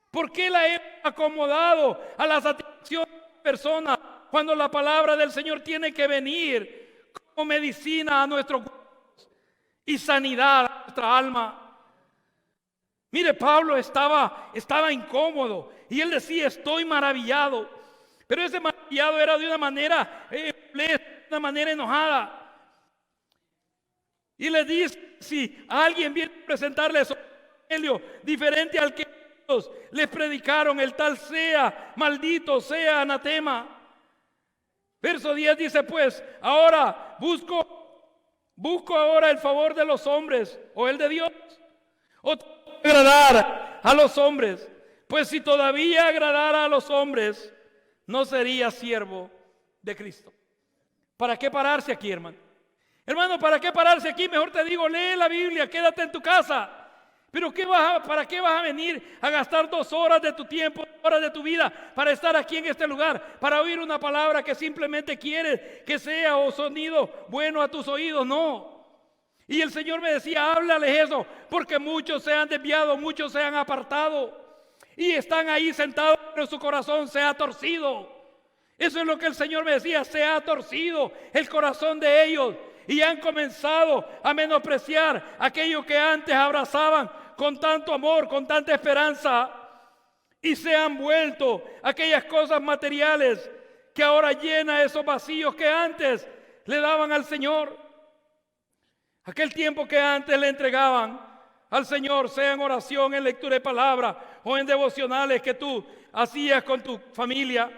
¿Por qué la hemos acomodado a la satisfacción de la persona cuando la palabra del Señor tiene que venir como medicina a nuestros cuerpos y sanidad a nuestra alma? Mire, Pablo estaba incómodo y él decía: estoy maravillado. Pero ese maravillado era de una manera de una manera enojada. Y le dice: si alguien viene a presentarles un evangelio diferente al que ellos les predicaron, el tal sea maldito, sea anatema. Verso 10 dice: pues ahora busco ahora el favor de los hombres o el de Dios, o agradar a los hombres. Pues si todavía agradara a los hombres, no sería siervo de Cristo. ¿Para qué pararse aquí, hermano? Hermano, ¿para qué pararse aquí? Mejor te digo, lee la Biblia, quédate en tu casa. Pero ¿para qué vas a venir a gastar 2 horas de tu tiempo, 2 horas de tu vida para estar aquí en este lugar, para oír una palabra que simplemente quieres que sea o sonido bueno a tus oídos? No. Y el Señor me decía: háblales eso, porque muchos se han desviado, muchos se han apartado. Y están ahí sentados, pero su corazón se ha torcido. Eso es lo que el Señor me decía: se ha torcido el corazón de ellos. Y han comenzado a menospreciar aquello que antes abrazaban con tanto amor, con tanta esperanza. Y se han vuelto aquellas cosas materiales que ahora llenan esos vacíos que antes le daban al Señor. Aquel tiempo que antes le entregaban al Señor, sea en oración, en lectura de palabra o en devocionales que tú hacías con tu familia.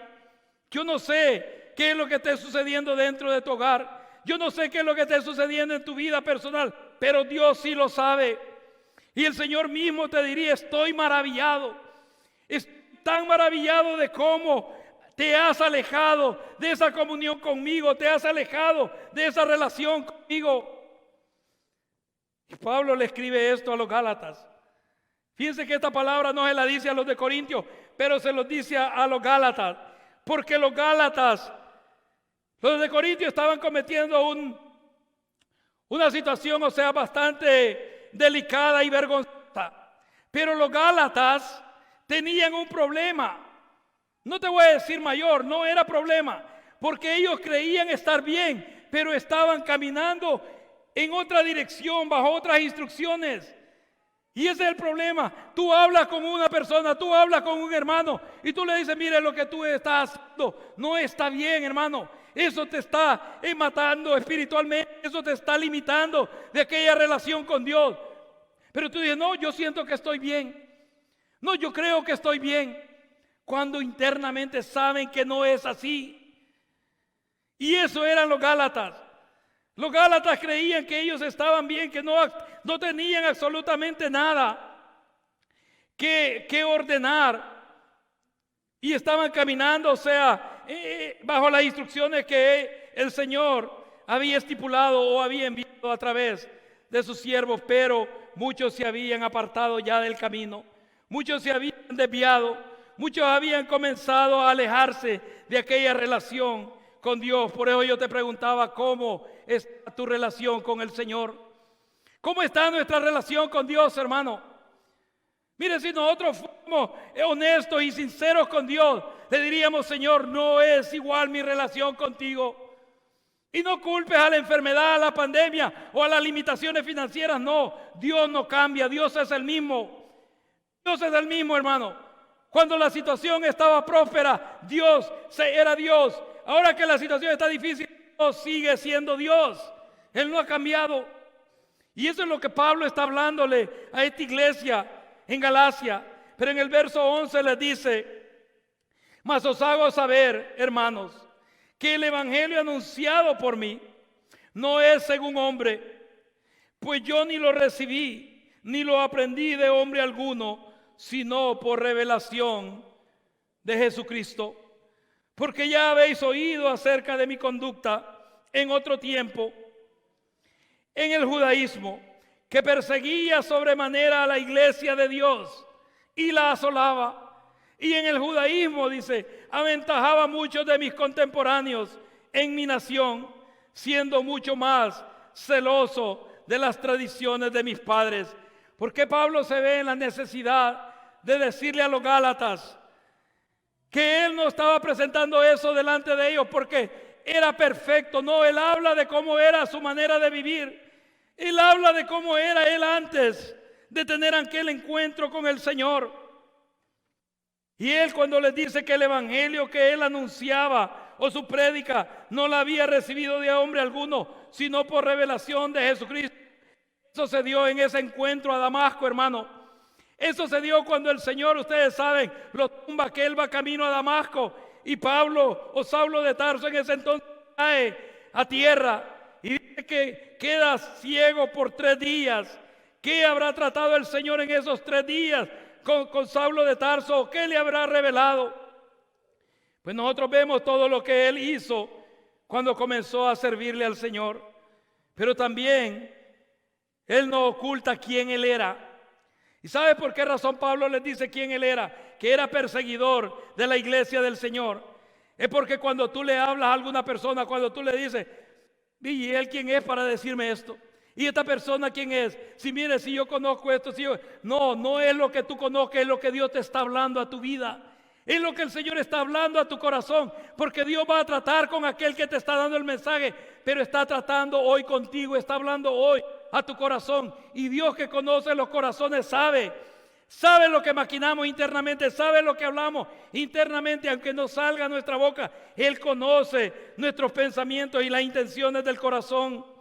Yo no sé qué es lo que esté sucediendo dentro de tu hogar. Yo no sé qué es lo que esté sucediendo en tu vida personal, pero Dios sí lo sabe. Y el Señor mismo te diría: estoy maravillado. Estoy tan maravillado de cómo te has alejado de esa comunión conmigo, te has alejado de esa relación conmigo. Y Pablo le escribe esto a los Gálatas. Fíjense que esta palabra no se la dice a los de Corintios, pero se los dice a los Gálatas. Porque los Gálatas, los de Corintios, estaban cometiendo una situación, o sea, bastante delicada y vergonzosa. Pero los Gálatas tenían un problema. No te voy a decir mayor, no era problema. Porque ellos creían estar bien, pero estaban caminando en otra dirección, bajo otras instrucciones. Y ese es el problema. Tú hablas con una persona, tú hablas con un hermano y tú le dices: mire, lo que tú estás haciendo no está bien, hermano. Eso te está matando espiritualmente, eso te está limitando de aquella relación con Dios. Pero tú dices: no, yo siento que estoy bien. No, yo creo que estoy bien. Cuando internamente saben que no es así. Y eso eran los Gálatas. Los Gálatas creían que ellos estaban bien, que no tenían absolutamente nada que ordenar. Y estaban caminando, o sea, bajo las instrucciones que el Señor había estipulado o había enviado a través de sus siervos. Pero muchos se habían apartado ya del camino. Muchos se habían desviado. Muchos habían comenzado a alejarse de aquella relación con Dios. Por eso yo te preguntaba: ¿cómo está tu relación con el Señor? ¿Cómo está nuestra relación con Dios, hermano? Mire, si nosotros fuéramos honestos y sinceros con Dios, le diríamos: Señor, no es igual mi relación contigo. Y no culpes a la enfermedad, a la pandemia o a las limitaciones financieras. No, Dios no cambia, Dios es el mismo. Dios es el mismo, hermano. Cuando la situación estaba próspera, Dios era Dios. Ahora que la situación está difícil, Dios sigue siendo Dios. Él no ha cambiado. Y eso es lo que Pablo está hablándole a esta iglesia en Galacia. Pero en el verso 11 les dice: mas os hago saber, hermanos, que el evangelio anunciado por mí no es según hombre, pues yo ni lo recibí, ni lo aprendí de hombre alguno, sino por revelación de Jesucristo. Porque ya habéis oído acerca de mi conducta en otro tiempo, en el judaísmo, que perseguía sobremanera a la iglesia de Dios y la asolaba. Y en el judaísmo, dice, aventajaba a muchos de mis contemporáneos en mi nación, siendo mucho más celoso de las tradiciones de mis padres. ¿Por qué Pablo se ve en la necesidad de decirle a los Gálatas que él no estaba presentando eso delante de ellos porque era perfecto? No, él habla de cómo era su manera de vivir. Él habla de cómo era él antes de tener aquel encuentro con el Señor. Y él, cuando les dice que el evangelio que él anunciaba o su prédica no la había recibido de hombre alguno, sino por revelación de Jesucristo. Eso se dio en ese encuentro a Damasco, hermano. Eso se dio cuando el Señor, ustedes saben, lo tumba, que él va camino a Damasco. Y Pablo o Saulo de Tarso en ese entonces cae a tierra y dice que queda ciego por 3 días. ¿Qué habrá tratado el Señor en esos 3 días con Saulo de Tarso? ¿Qué le habrá revelado? Pues nosotros vemos todo lo que él hizo cuando comenzó a servirle al Señor. Pero también él no oculta quién él era. ¿Y sabe por qué razón Pablo les dice quién él era? Que era perseguidor de la iglesia del Señor. Es porque cuando tú le hablas a alguna persona, cuando tú le dices: ¿y él quién es para decirme esto? ¿Y esta persona quién es? Si mire, si yo conozco esto, si yo... No es lo que tú conozcas, es lo que Dios te está hablando a tu vida. Es lo que el Señor está hablando a tu corazón. Porque Dios va a tratar con aquel que te está dando el mensaje, pero está tratando hoy contigo, está hablando hoy a tu corazón. Y Dios, que conoce los corazones, sabe lo que maquinamos internamente, sabe lo que hablamos internamente, aunque no salga a nuestra boca. Él conoce nuestros pensamientos y las intenciones del corazón.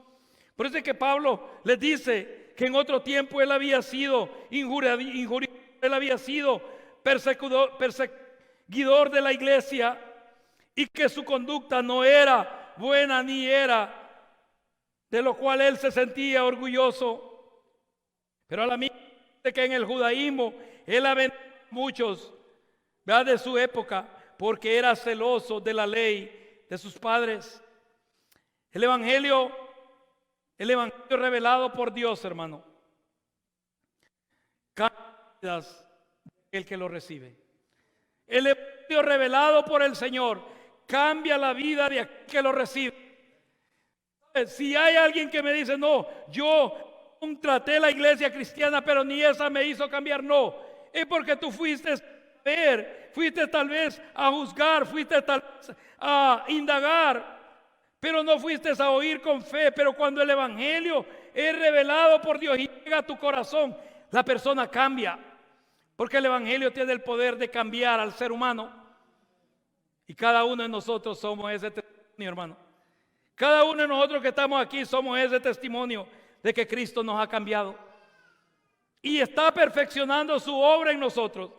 Por eso es que Pablo les dice que en otro tiempo él había sido injuriador, él había sido perseguidor de la iglesia, y que su conducta no era buena ni era de lo cual él se sentía orgulloso. Pero a la misma vez que en el judaísmo él aventó a muchos, ¿verdad?, de su época, porque era celoso de la ley de sus padres. El evangelio revelado por Dios, hermano, cambia el que lo recibe. El evangelio revelado por el Señor cambia la vida de aquel que lo recibe. Si hay alguien que me dice: no, yo traté la iglesia cristiana, pero ni esa me hizo cambiar, no, es porque tú fuiste a ver, fuiste tal vez a juzgar, fuiste tal vez a indagar, pero no fuiste a oír con fe. Pero cuando el evangelio es revelado por Dios y llega a tu corazón, la persona cambia, porque el evangelio tiene el poder de cambiar al ser humano. Y cada uno de nosotros somos ese testimonio, hermano. Cada uno de nosotros que estamos aquí somos ese testimonio de que Cristo nos ha cambiado y está perfeccionando su obra en nosotros.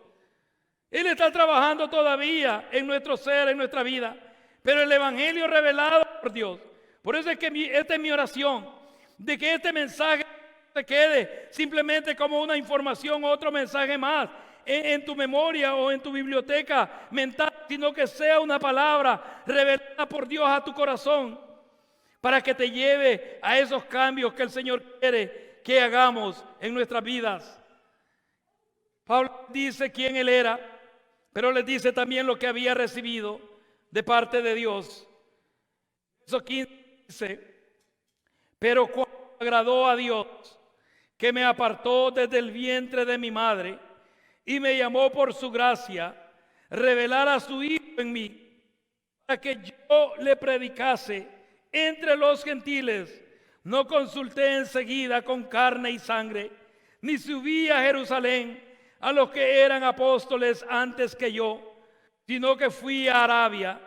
Él está trabajando todavía en nuestro ser, en nuestra vida. Pero el evangelio revelado por Dios. Por eso es que esta es mi oración, de que este mensaje no se quede simplemente como una información o otro mensaje más en tu memoria o en tu biblioteca mental, sino que sea una palabra revelada por Dios a tu corazón, para que te lleve a esos cambios que el Señor quiere que hagamos en nuestras vidas. Pablo dice quién él era, pero les dice también lo que había recibido de parte de Dios. Verso 15 dice: pero cuando agradó a Dios, que me apartó desde el vientre de mi madre y me llamó por su gracia, revelar a su Hijo en mí, para que yo le predicase entre los gentiles, no consulté enseguida con carne y sangre, ni subí a Jerusalén a los que eran apóstoles antes que yo, sino que fui a Arabia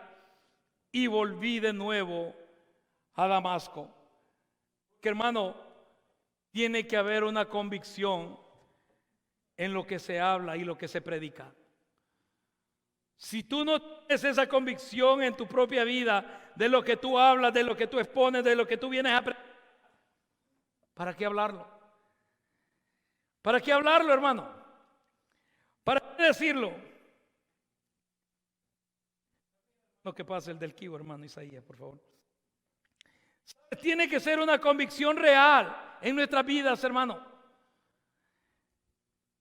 y volví de nuevo a Damasco. Que hermano, tiene que haber una convicción en lo que se habla y lo que se predica. Si tú no tienes esa convicción en tu propia vida de lo que tú hablas, de lo que tú expones, de lo que tú vienes a aprender, ¿para qué hablarlo? ¿Para qué hablarlo, hermano? ¿Para qué decirlo? Lo que pasa el del kibo, hermano Isaías, por favor. Tiene que ser una convicción real en nuestras vidas, hermano.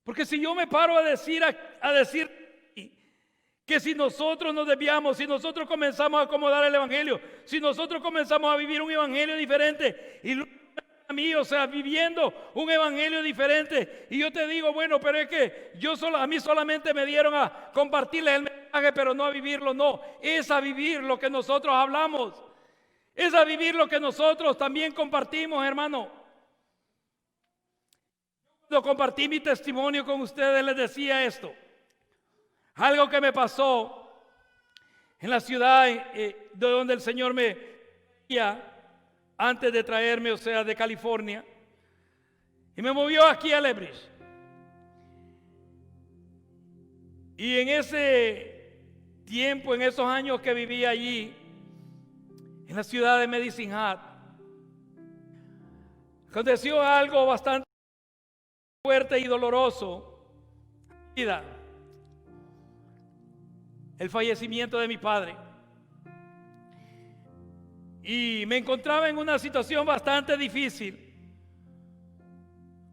Porque si yo me paro a decir que si nosotros nos desviamos, si nosotros comenzamos a acomodar el evangelio, si nosotros comenzamos a vivir un evangelio diferente y a mí, o sea, viviendo un evangelio diferente, y yo te digo, bueno, pero es que a mí solamente me dieron a compartirles el mensaje, pero no a vivirlo, no, es a vivir lo que nosotros hablamos, es a vivir lo que nosotros también compartimos, hermano. Cuando compartí mi testimonio con ustedes, les decía esto, algo que me pasó en la ciudad de donde el Señor me guía antes de traerme, o sea, de California, y me movió aquí a Lebridge. Y en ese tiempo, en esos años que viví allí, en la ciudad de Medicine Hat, aconteció algo bastante fuerte y doloroso en mi vida: el fallecimiento de mi padre. Y me encontraba en una situación bastante difícil,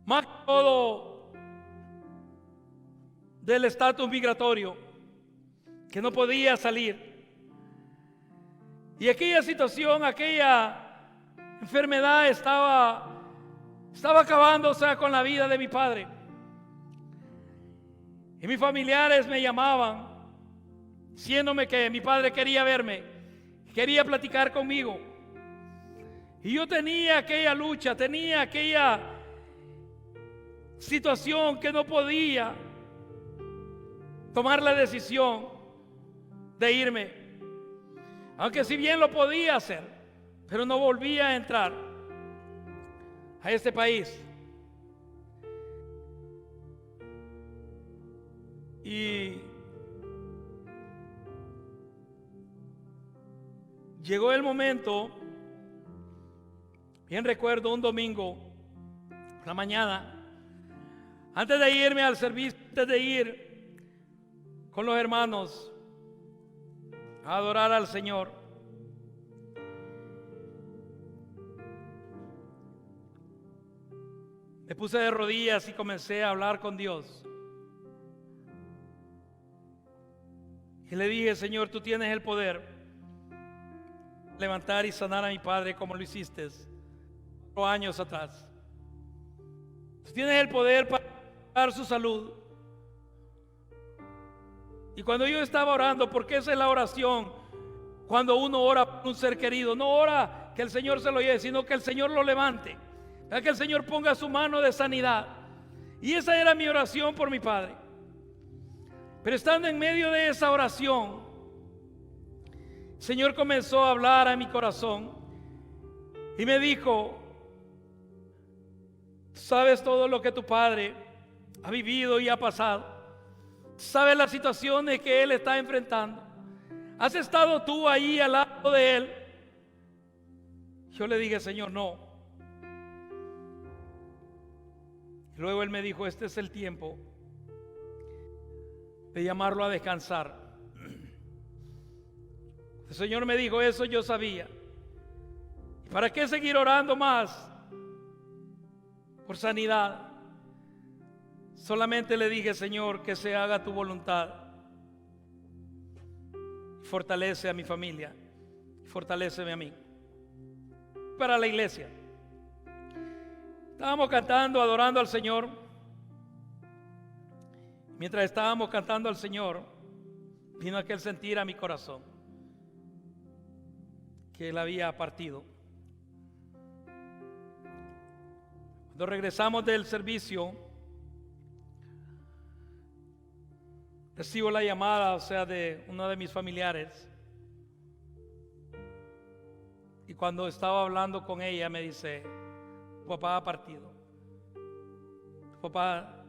más que todo del estatus migratorio, que no podía salir. Y aquella situación, aquella enfermedad estaba acabando, o sea, con la vida de mi padre. Y mis familiares me llamaban, diciéndome que mi padre quería verme, quería platicar conmigo. Y yo tenía aquella lucha, tenía aquella situación que no podía tomar la decisión de irme. Aunque si bien lo podía hacer, pero no volvía a entrar a este país. Y llegó el momento, bien recuerdo, un domingo por la mañana, antes de irme al servicio, antes de ir con los hermanos a adorar al Señor, me puse de rodillas y comencé a hablar con Dios. Y le dije: Señor, tú tienes el poder levantar y sanar a mi padre como lo hiciste 4 años atrás. Tú tienes el poder para dar su salud. Y cuando yo estaba orando, porque esa es la oración, cuando uno ora por un ser querido, no ora que el Señor se lo lleve, sino que el Señor lo levante, para que el Señor ponga su mano de sanidad. Y esa era mi oración por mi padre. Pero estando en medio de esa oración, el Señor comenzó a hablar a mi corazón y me dijo: sabes todo lo que tu padre ha vivido y ha pasado, sabes las situaciones que él está enfrentando, has estado tú ahí al lado de él. Yo le dije: Señor, no. Y luego él me dijo: este es el tiempo de llamarlo a descansar. El Señor me dijo eso, yo sabía. ¿Y para qué seguir orando más por sanidad? Solamente le dije: Señor, que se haga tu voluntad. Fortalece a mi familia, fortaléceme a mí. Para la iglesia estábamos cantando, adorando al Señor. Mientras estábamos cantando al Señor, vino aquel sentir a mi corazón. que él había partido. Cuando regresamos del servicio, recibo la llamada, de uno de mis familiares. Y cuando estaba hablando con ella, me dice: tu papá ha partido. Tu papá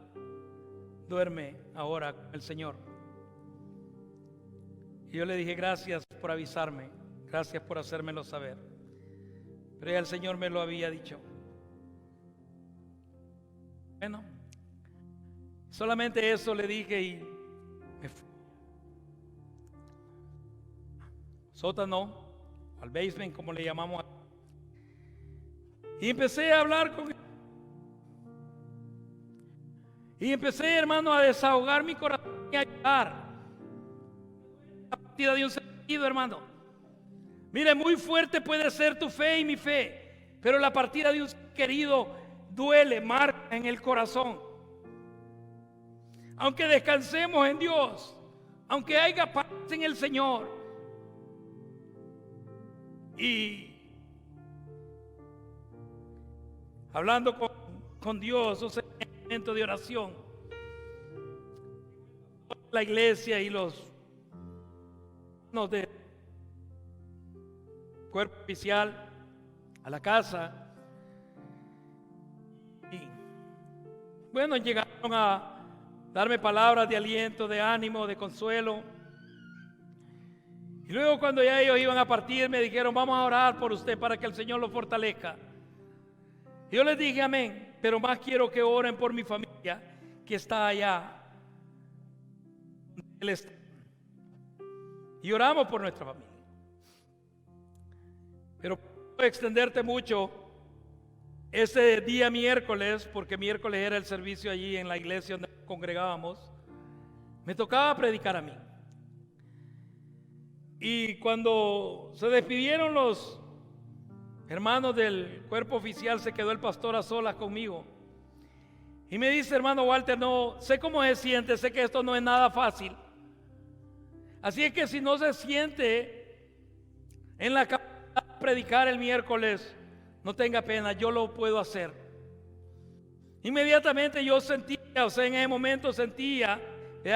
duerme ahora con el Señor. Y yo le dije: gracias por avisarme, gracias por hacérmelo saber. Pero ya el Señor me lo había dicho. Bueno, solamente eso le dije y me fui. Sótano, al basement, como le llamamos. Y empecé a hablar con él. Y empecé, hermano, a desahogar mi corazón y a llorar. La partida de un ser querido, hermano. Mire, muy fuerte puede ser tu fe y mi fe, pero la partida de un ser querido duele, marca en el corazón. Aunque descansemos en Dios, aunque haya paz en el Señor, y hablando con Dios, un momento de oración, la iglesia y los de cuerpo oficial a la casa. Y bueno, llegaron a darme palabras de aliento, de ánimo, de consuelo. Y luego, cuando ya ellos iban a partir, me dijeron: vamos a orar por usted para que el Señor lo fortalezca. Y yo les dije: amén, pero más quiero que oren por mi familia que está allá. Y oramos por nuestra familia. Pero puedo extenderte mucho. Ese día miércoles, porque miércoles era el servicio allí en la iglesia donde congregábamos, me tocaba predicar a mí. Y cuando se despidieron los hermanos del cuerpo oficial, se quedó el pastor a solas conmigo. Y me dice: hermano Walter, no sé cómo se siente, sé que esto no es nada fácil. Así es que si no se siente en la capacidad de predicar el miércoles, no tenga pena, yo lo puedo hacer. Inmediatamente yo sentía, en ese momento sentía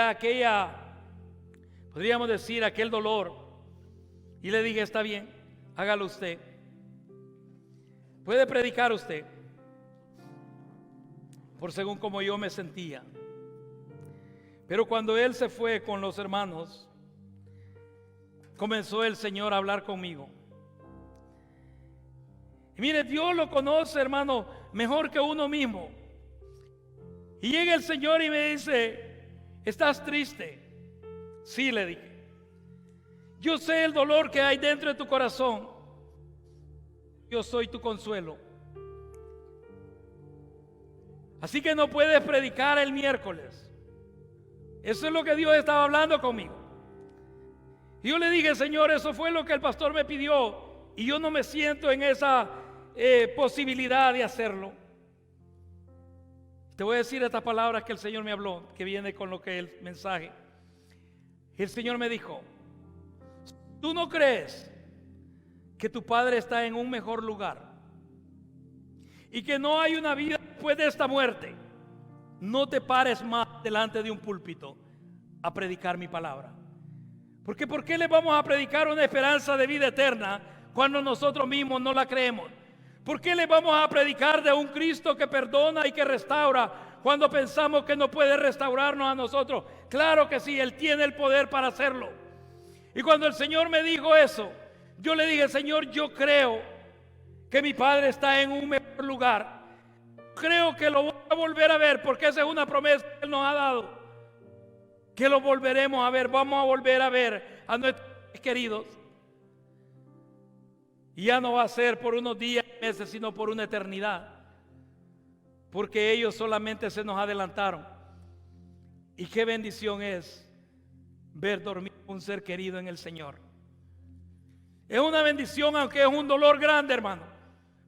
aquella, podríamos decir, aquel dolor. Y le dije: está bien, hágalo usted. Puede predicar usted, por según como yo me sentía. Pero cuando él se fue con los hermanos, comenzó el Señor a hablar conmigo. Y mire, Dios lo conoce, hermano, mejor que uno mismo. Y llega el Señor y me dice: ¿estás triste? Sí, le dije. Yo sé el dolor que hay dentro de tu corazón. Yo soy tu consuelo. Así que no puedes predicar el miércoles. Eso es lo que Dios estaba hablando conmigo. Y yo le dije: Señor, eso fue lo que el pastor me pidió, y yo no me siento en esa posibilidad de hacerlo. Te voy a decir estas palabras que el Señor me habló, que viene con lo que el mensaje. El Señor me dijo: ¿tú no crees que tu padre está en un mejor lugar y que no hay una vida después de esta muerte? No te pares más delante de un púlpito a predicar mi palabra. Porque ¿por qué le vamos a predicar una esperanza de vida eterna cuando nosotros mismos no la creemos? ¿Por qué le vamos a predicar de un Cristo que perdona y que restaura cuando pensamos que no puede restaurarnos a nosotros? Claro que sí, Él tiene el poder para hacerlo. Y cuando el Señor me dijo eso, yo le dije: Señor, yo creo que mi padre está en un mejor lugar. Creo que lo voy a volver a ver, porque esa es una promesa que Él nos ha dado, que lo volveremos a ver. Vamos a volver a ver a nuestros queridos. Y ya no va a ser por unos días, meses, sino por una eternidad, porque ellos solamente se nos adelantaron. Y qué bendición es ver dormir un ser querido en el Señor. Es una bendición, aunque es un dolor grande, hermano.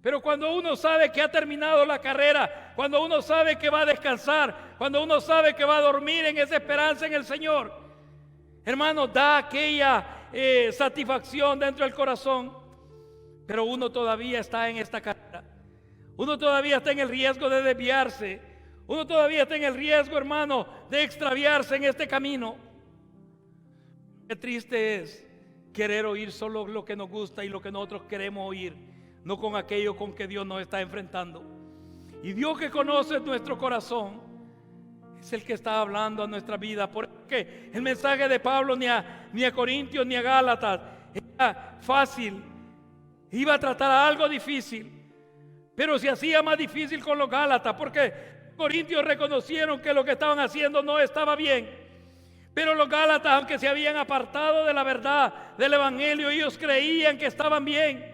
Pero cuando uno sabe que ha terminado la carrera, cuando uno sabe que va a descansar, cuando uno sabe que va a dormir en esa esperanza en el Señor, hermano, da aquella satisfacción dentro del corazón. Pero uno todavía está en esta carrera. Uno todavía está en el riesgo de desviarse. Uno todavía está en el riesgo, hermano, de extraviarse en este camino. Qué triste es querer oír solo lo que nos gusta y lo que nosotros queremos oír, no con aquello con que Dios nos está enfrentando. Y Dios, que conoce nuestro corazón, es el que está hablando a nuestra vida. Porque el mensaje de Pablo ni a Corintios ni a Gálatas era fácil. Iba a tratar algo difícil, pero se hacía más difícil con los Gálatas, porque Corintios reconocieron que lo que estaban haciendo no estaba bien. Pero los Gálatas, aunque se habían apartado de la verdad del Evangelio, ellos creían que estaban bien.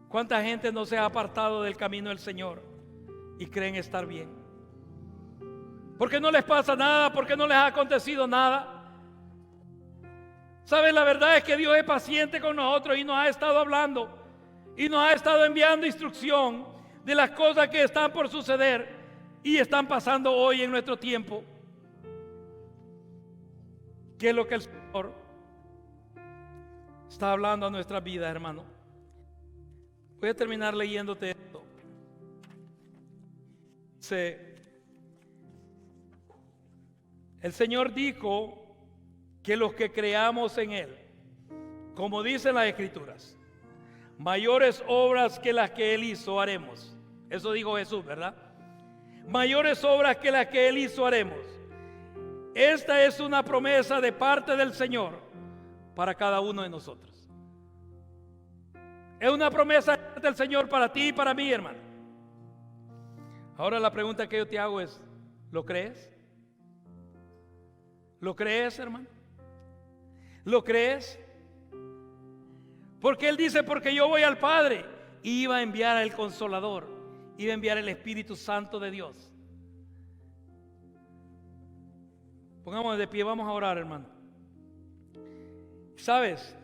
¿Cuánta gente no se ha apartado del camino del Señor y creen estar bien? Porque no les pasa nada, porque no les ha acontecido nada. ¿Sabes? La verdad es que Dios es paciente con nosotros y nos ha estado hablando y nos ha estado enviando instrucción de las cosas que están por suceder y están pasando hoy en nuestro tiempo. ¿Qué es lo que el Señor está hablando a nuestras vidas, hermano? Voy a terminar leyéndote esto. El Señor dijo que los que creamos en Él, como dicen las Escrituras, mayores obras que las que Él hizo haremos. Eso dijo Jesús, ¿verdad? Mayores obras que las que Él hizo haremos. Esta es una promesa de parte del Señor para cada uno de nosotros. Es una promesa del Señor para ti y para mí, hermano. Ahora la pregunta que yo te hago es, ¿lo crees? ¿Lo crees, hermano? ¿Lo crees? Porque Él dice, porque yo voy al Padre y iba a enviar al Consolador, iba a enviar el Espíritu Santo de Dios. Pongámonos de pie, vamos a orar, hermano. ¿Sabes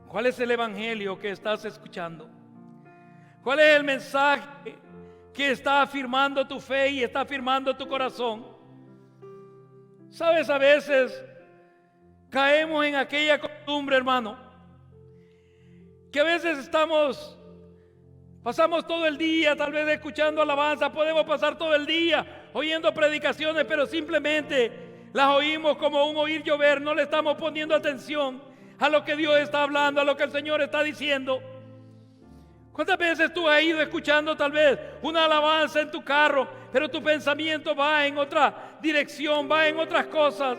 cuál es el evangelio que estás escuchando? ¿Cuál es el mensaje que está afirmando tu fe y está afirmando tu corazón? ¿Sabes? A veces caemos en aquella costumbre, hermano, que a veces pasamos todo el día tal vez escuchando alabanza, podemos pasar todo el día oyendo predicaciones, pero simplemente las oímos como un oír llover, no le estamos poniendo atención a lo que Dios está hablando, a lo que el Señor está diciendo. ¿Cuántas veces tú has ido escuchando tal vez una alabanza en tu carro, pero tu pensamiento va en otra dirección, va en otras cosas?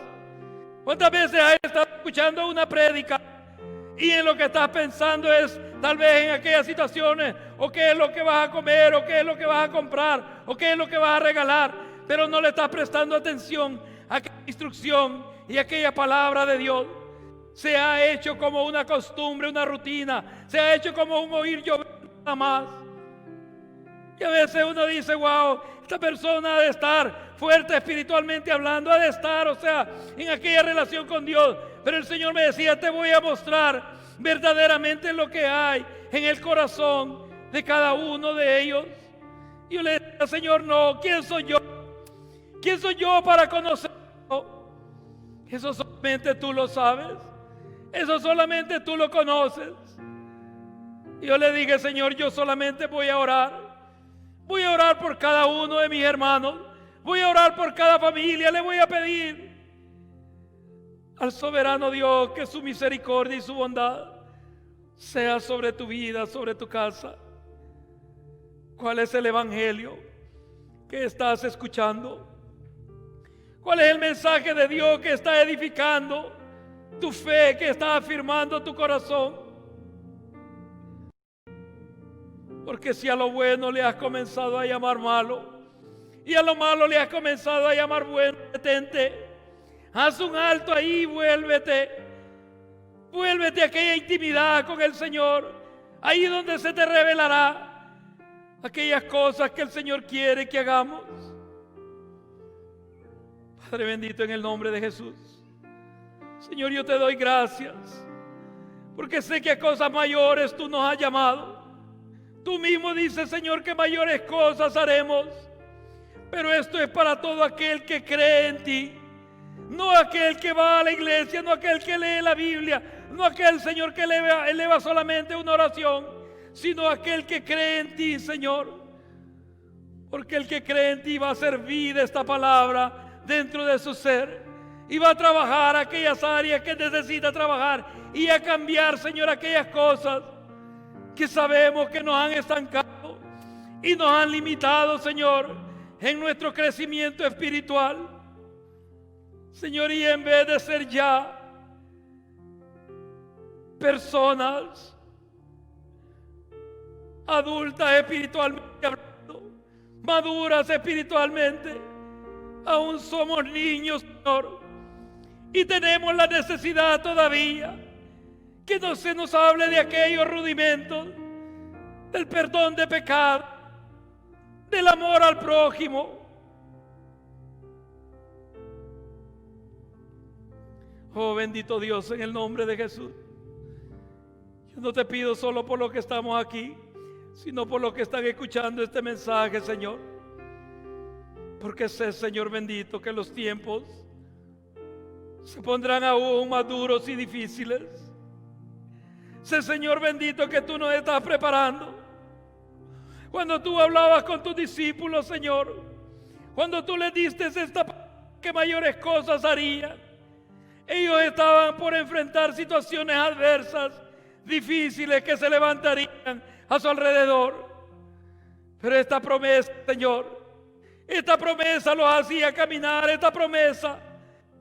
¿Cuántas veces has estado escuchando una prédica y en lo que estás pensando es tal vez en aquellas situaciones, o qué es lo que vas a comer, o qué es lo que vas a comprar, o qué es lo que vas a regalar, pero no le estás prestando atención a aquella instrucción y aquella palabra de Dios? Se ha hecho como una costumbre, una rutina, se ha hecho como un oír llover nada más. Y a veces uno dice, wow, esta persona ha de estar fuerte espiritualmente hablando, ha de estar, o sea, en aquella relación con Dios. Pero el Señor me decía, te voy a mostrar verdaderamente lo que hay en el corazón de cada uno de ellos. Y yo le decía, Señor, no, ¿quién soy yo? ¿Quién soy yo para conocerlo? Eso solamente tú lo sabes. Eso solamente tú lo conoces. Y yo le dije, Señor, yo solamente voy a orar. Voy a orar por cada uno de mis hermanos. Voy a orar por cada familia. Le voy a pedir al soberano Dios que su misericordia y su bondad sea sobre tu vida, sobre tu casa. ¿Cuál es el evangelio que estás escuchando? ¿Cuál es el mensaje de Dios que está edificando tu fe, que está afirmando tu corazón? Porque si a lo bueno le has comenzado a llamar malo y a lo malo le has comenzado a llamar bueno, detente, haz un alto ahí, vuélvete a aquella intimidad con el Señor, ahí donde se te revelará aquellas cosas que el Señor quiere que hagamos. Padre bendito, en el nombre de Jesús, Señor, yo te doy gracias porque sé que a cosas mayores tú nos has llamado. Tú mismo dices, Señor, que mayores cosas haremos, pero esto es para todo aquel que cree en ti. No aquel que va a la iglesia, no aquel que lee la Biblia, no aquel, Señor, que eleva solamente una oración, sino aquel que cree en ti, Señor. Porque el que cree en ti va a hacer vida esta palabra dentro de su ser. Y va a trabajar aquellas áreas que necesita trabajar. Y a cambiar, Señor, aquellas cosas que sabemos que nos han estancado y nos han limitado, Señor, en nuestro crecimiento espiritual. Señor, y en vez de ser ya personas adultas espiritualmente hablando, maduras espiritualmente, aún somos niños, Señor, y tenemos la necesidad todavía que no se nos hable de aquellos rudimentos, del perdón de pecado, del amor al prójimo. Oh, bendito Dios, en el nombre de Jesús. Yo no te pido solo por los que estamos aquí, sino por los que están escuchando este mensaje, Señor. Porque sé, Señor bendito, que los tiempos se pondrán aún más duros y difíciles. Sé, Señor bendito, que tú nos estás preparando. Cuando tú hablabas con tus discípulos, Señor, cuando tú les diste esta que mayores cosas harían, ellos estaban por enfrentar situaciones adversas, difíciles, que se levantarían a su alrededor. Pero esta promesa, Señor, esta promesa los hacía caminar, esta promesa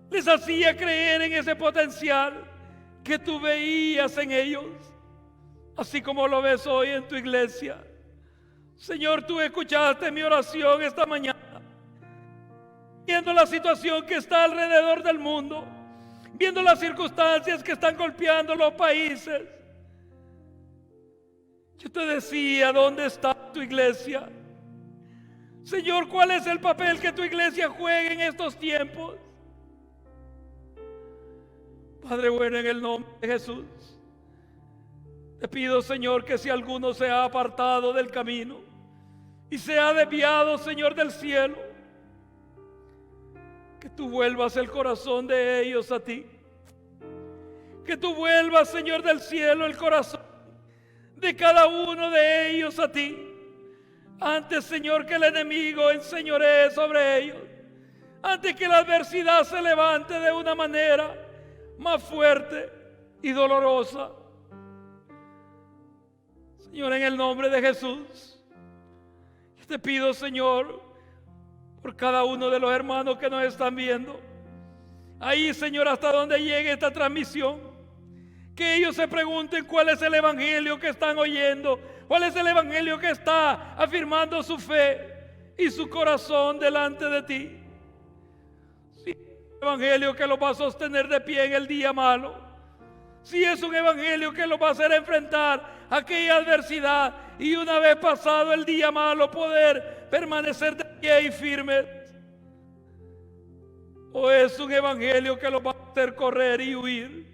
les hacía creer en ese potencial que tú veías en ellos, así como lo ves hoy en tu iglesia. Señor, tú escuchaste mi oración esta mañana, viendo la situación que está alrededor del mundo, viendo las circunstancias que están golpeando los países. Yo te decía, ¿dónde está tu iglesia? Señor, ¿cuál es el papel que tu iglesia juega en estos tiempos? Padre bueno, en el nombre de Jesús, te pido, Señor, que si alguno se ha apartado del camino y se ha desviado, Señor, del cielo, que tú vuelvas el corazón de ellos a ti. Que tú vuelvas, Señor del cielo, el corazón de cada uno de ellos a ti. Antes, Señor, que el enemigo enseñoree sobre ellos, antes que la adversidad se levante de una manera más fuerte y dolorosa. Señor, en el nombre de Jesús, yo te pido, Señor, por cada uno de los hermanos que nos están viendo, ahí, Señor, hasta donde llegue esta transmisión, que ellos se pregunten cuál es el evangelio que están oyendo, cuál es el evangelio que está afirmando su fe y su corazón delante de ti. Si es un evangelio que los va a sostener de pie en el día malo, si es un evangelio que los va a hacer enfrentar aquella adversidad y una vez pasado el día malo poder permanecer de pie y firmes, o es un evangelio que los va a hacer correr y huir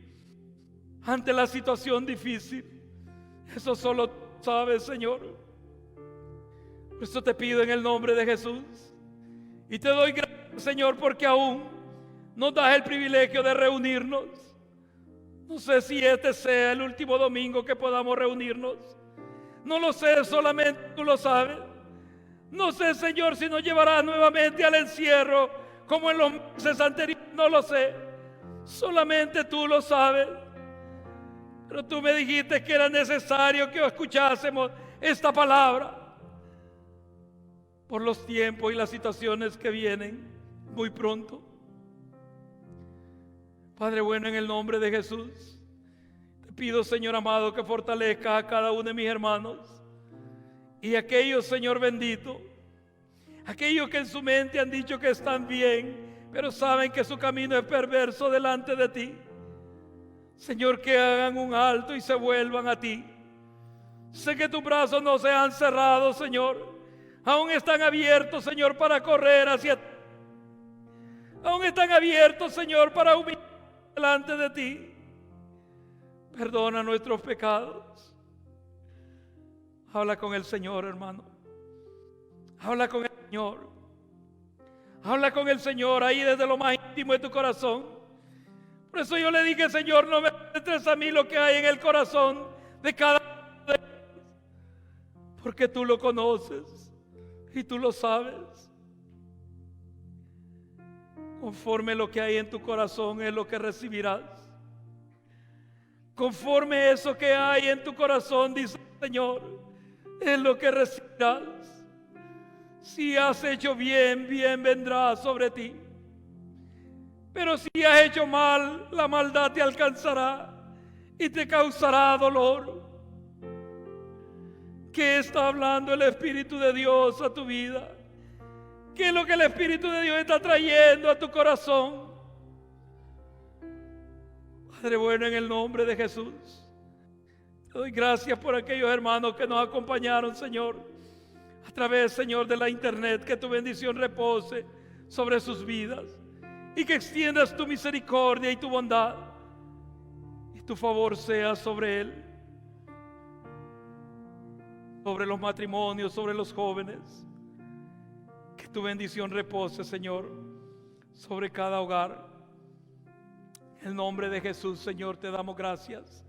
ante la situación difícil. Eso solo tú sabes, Señor. Por eso te pido en el nombre de Jesús y te doy gracias, Señor, porque aún nos das el privilegio de reunirnos. No sé si este sea el último domingo que podamos reunirnos. No lo sé, solamente tú lo sabes. No sé, Señor, si nos llevarás nuevamente al encierro como en los meses anteriores. No lo sé. Solamente tú lo sabes. Pero tú me dijiste que era necesario que escuchásemos esta palabra por los tiempos y las situaciones que vienen muy pronto. Padre bueno, en el nombre de Jesús, te pido, Señor amado, que fortalezca a cada uno de mis hermanos y aquellos, Señor bendito, aquellos que en su mente han dicho que están bien, pero saben que su camino es perverso delante de ti. Señor, que hagan un alto y se vuelvan a ti. Sé que tus brazos no se han cerrado, Señor. Aún están abiertos, Señor, para correr hacia ti. Aún están abiertos, Señor, para humillar delante de ti. Perdona nuestros pecados. Habla con el Señor, hermano. Habla con el Señor. Habla con el Señor ahí desde lo más íntimo de tu corazón. Por eso yo le dije, Señor, no me muestres a mí lo que hay en el corazón de cada uno de ellos, porque tú lo conoces y tú lo sabes. Conforme lo que hay en tu corazón es lo que recibirás. Conforme eso que hay en tu corazón, dice el Señor, es lo que recibirás. Si has hecho bien, bien vendrá sobre ti. Pero si has hecho mal, la maldad te alcanzará y te causará dolor. ¿Qué está hablando el Espíritu de Dios a tu vida? ¿Qué es lo que el Espíritu de Dios está trayendo a tu corazón? Padre bueno, en el nombre de Jesús, te doy gracias por aquellos hermanos que nos acompañaron, Señor, a través, Señor, de la internet. Que tu bendición repose sobre sus vidas y que extiendas tu misericordia y tu bondad y tu favor sea sobre él, sobre los matrimonios, sobre los jóvenes. Que tu bendición repose, Señor, sobre cada hogar. En el nombre de Jesús, Señor, te damos gracias.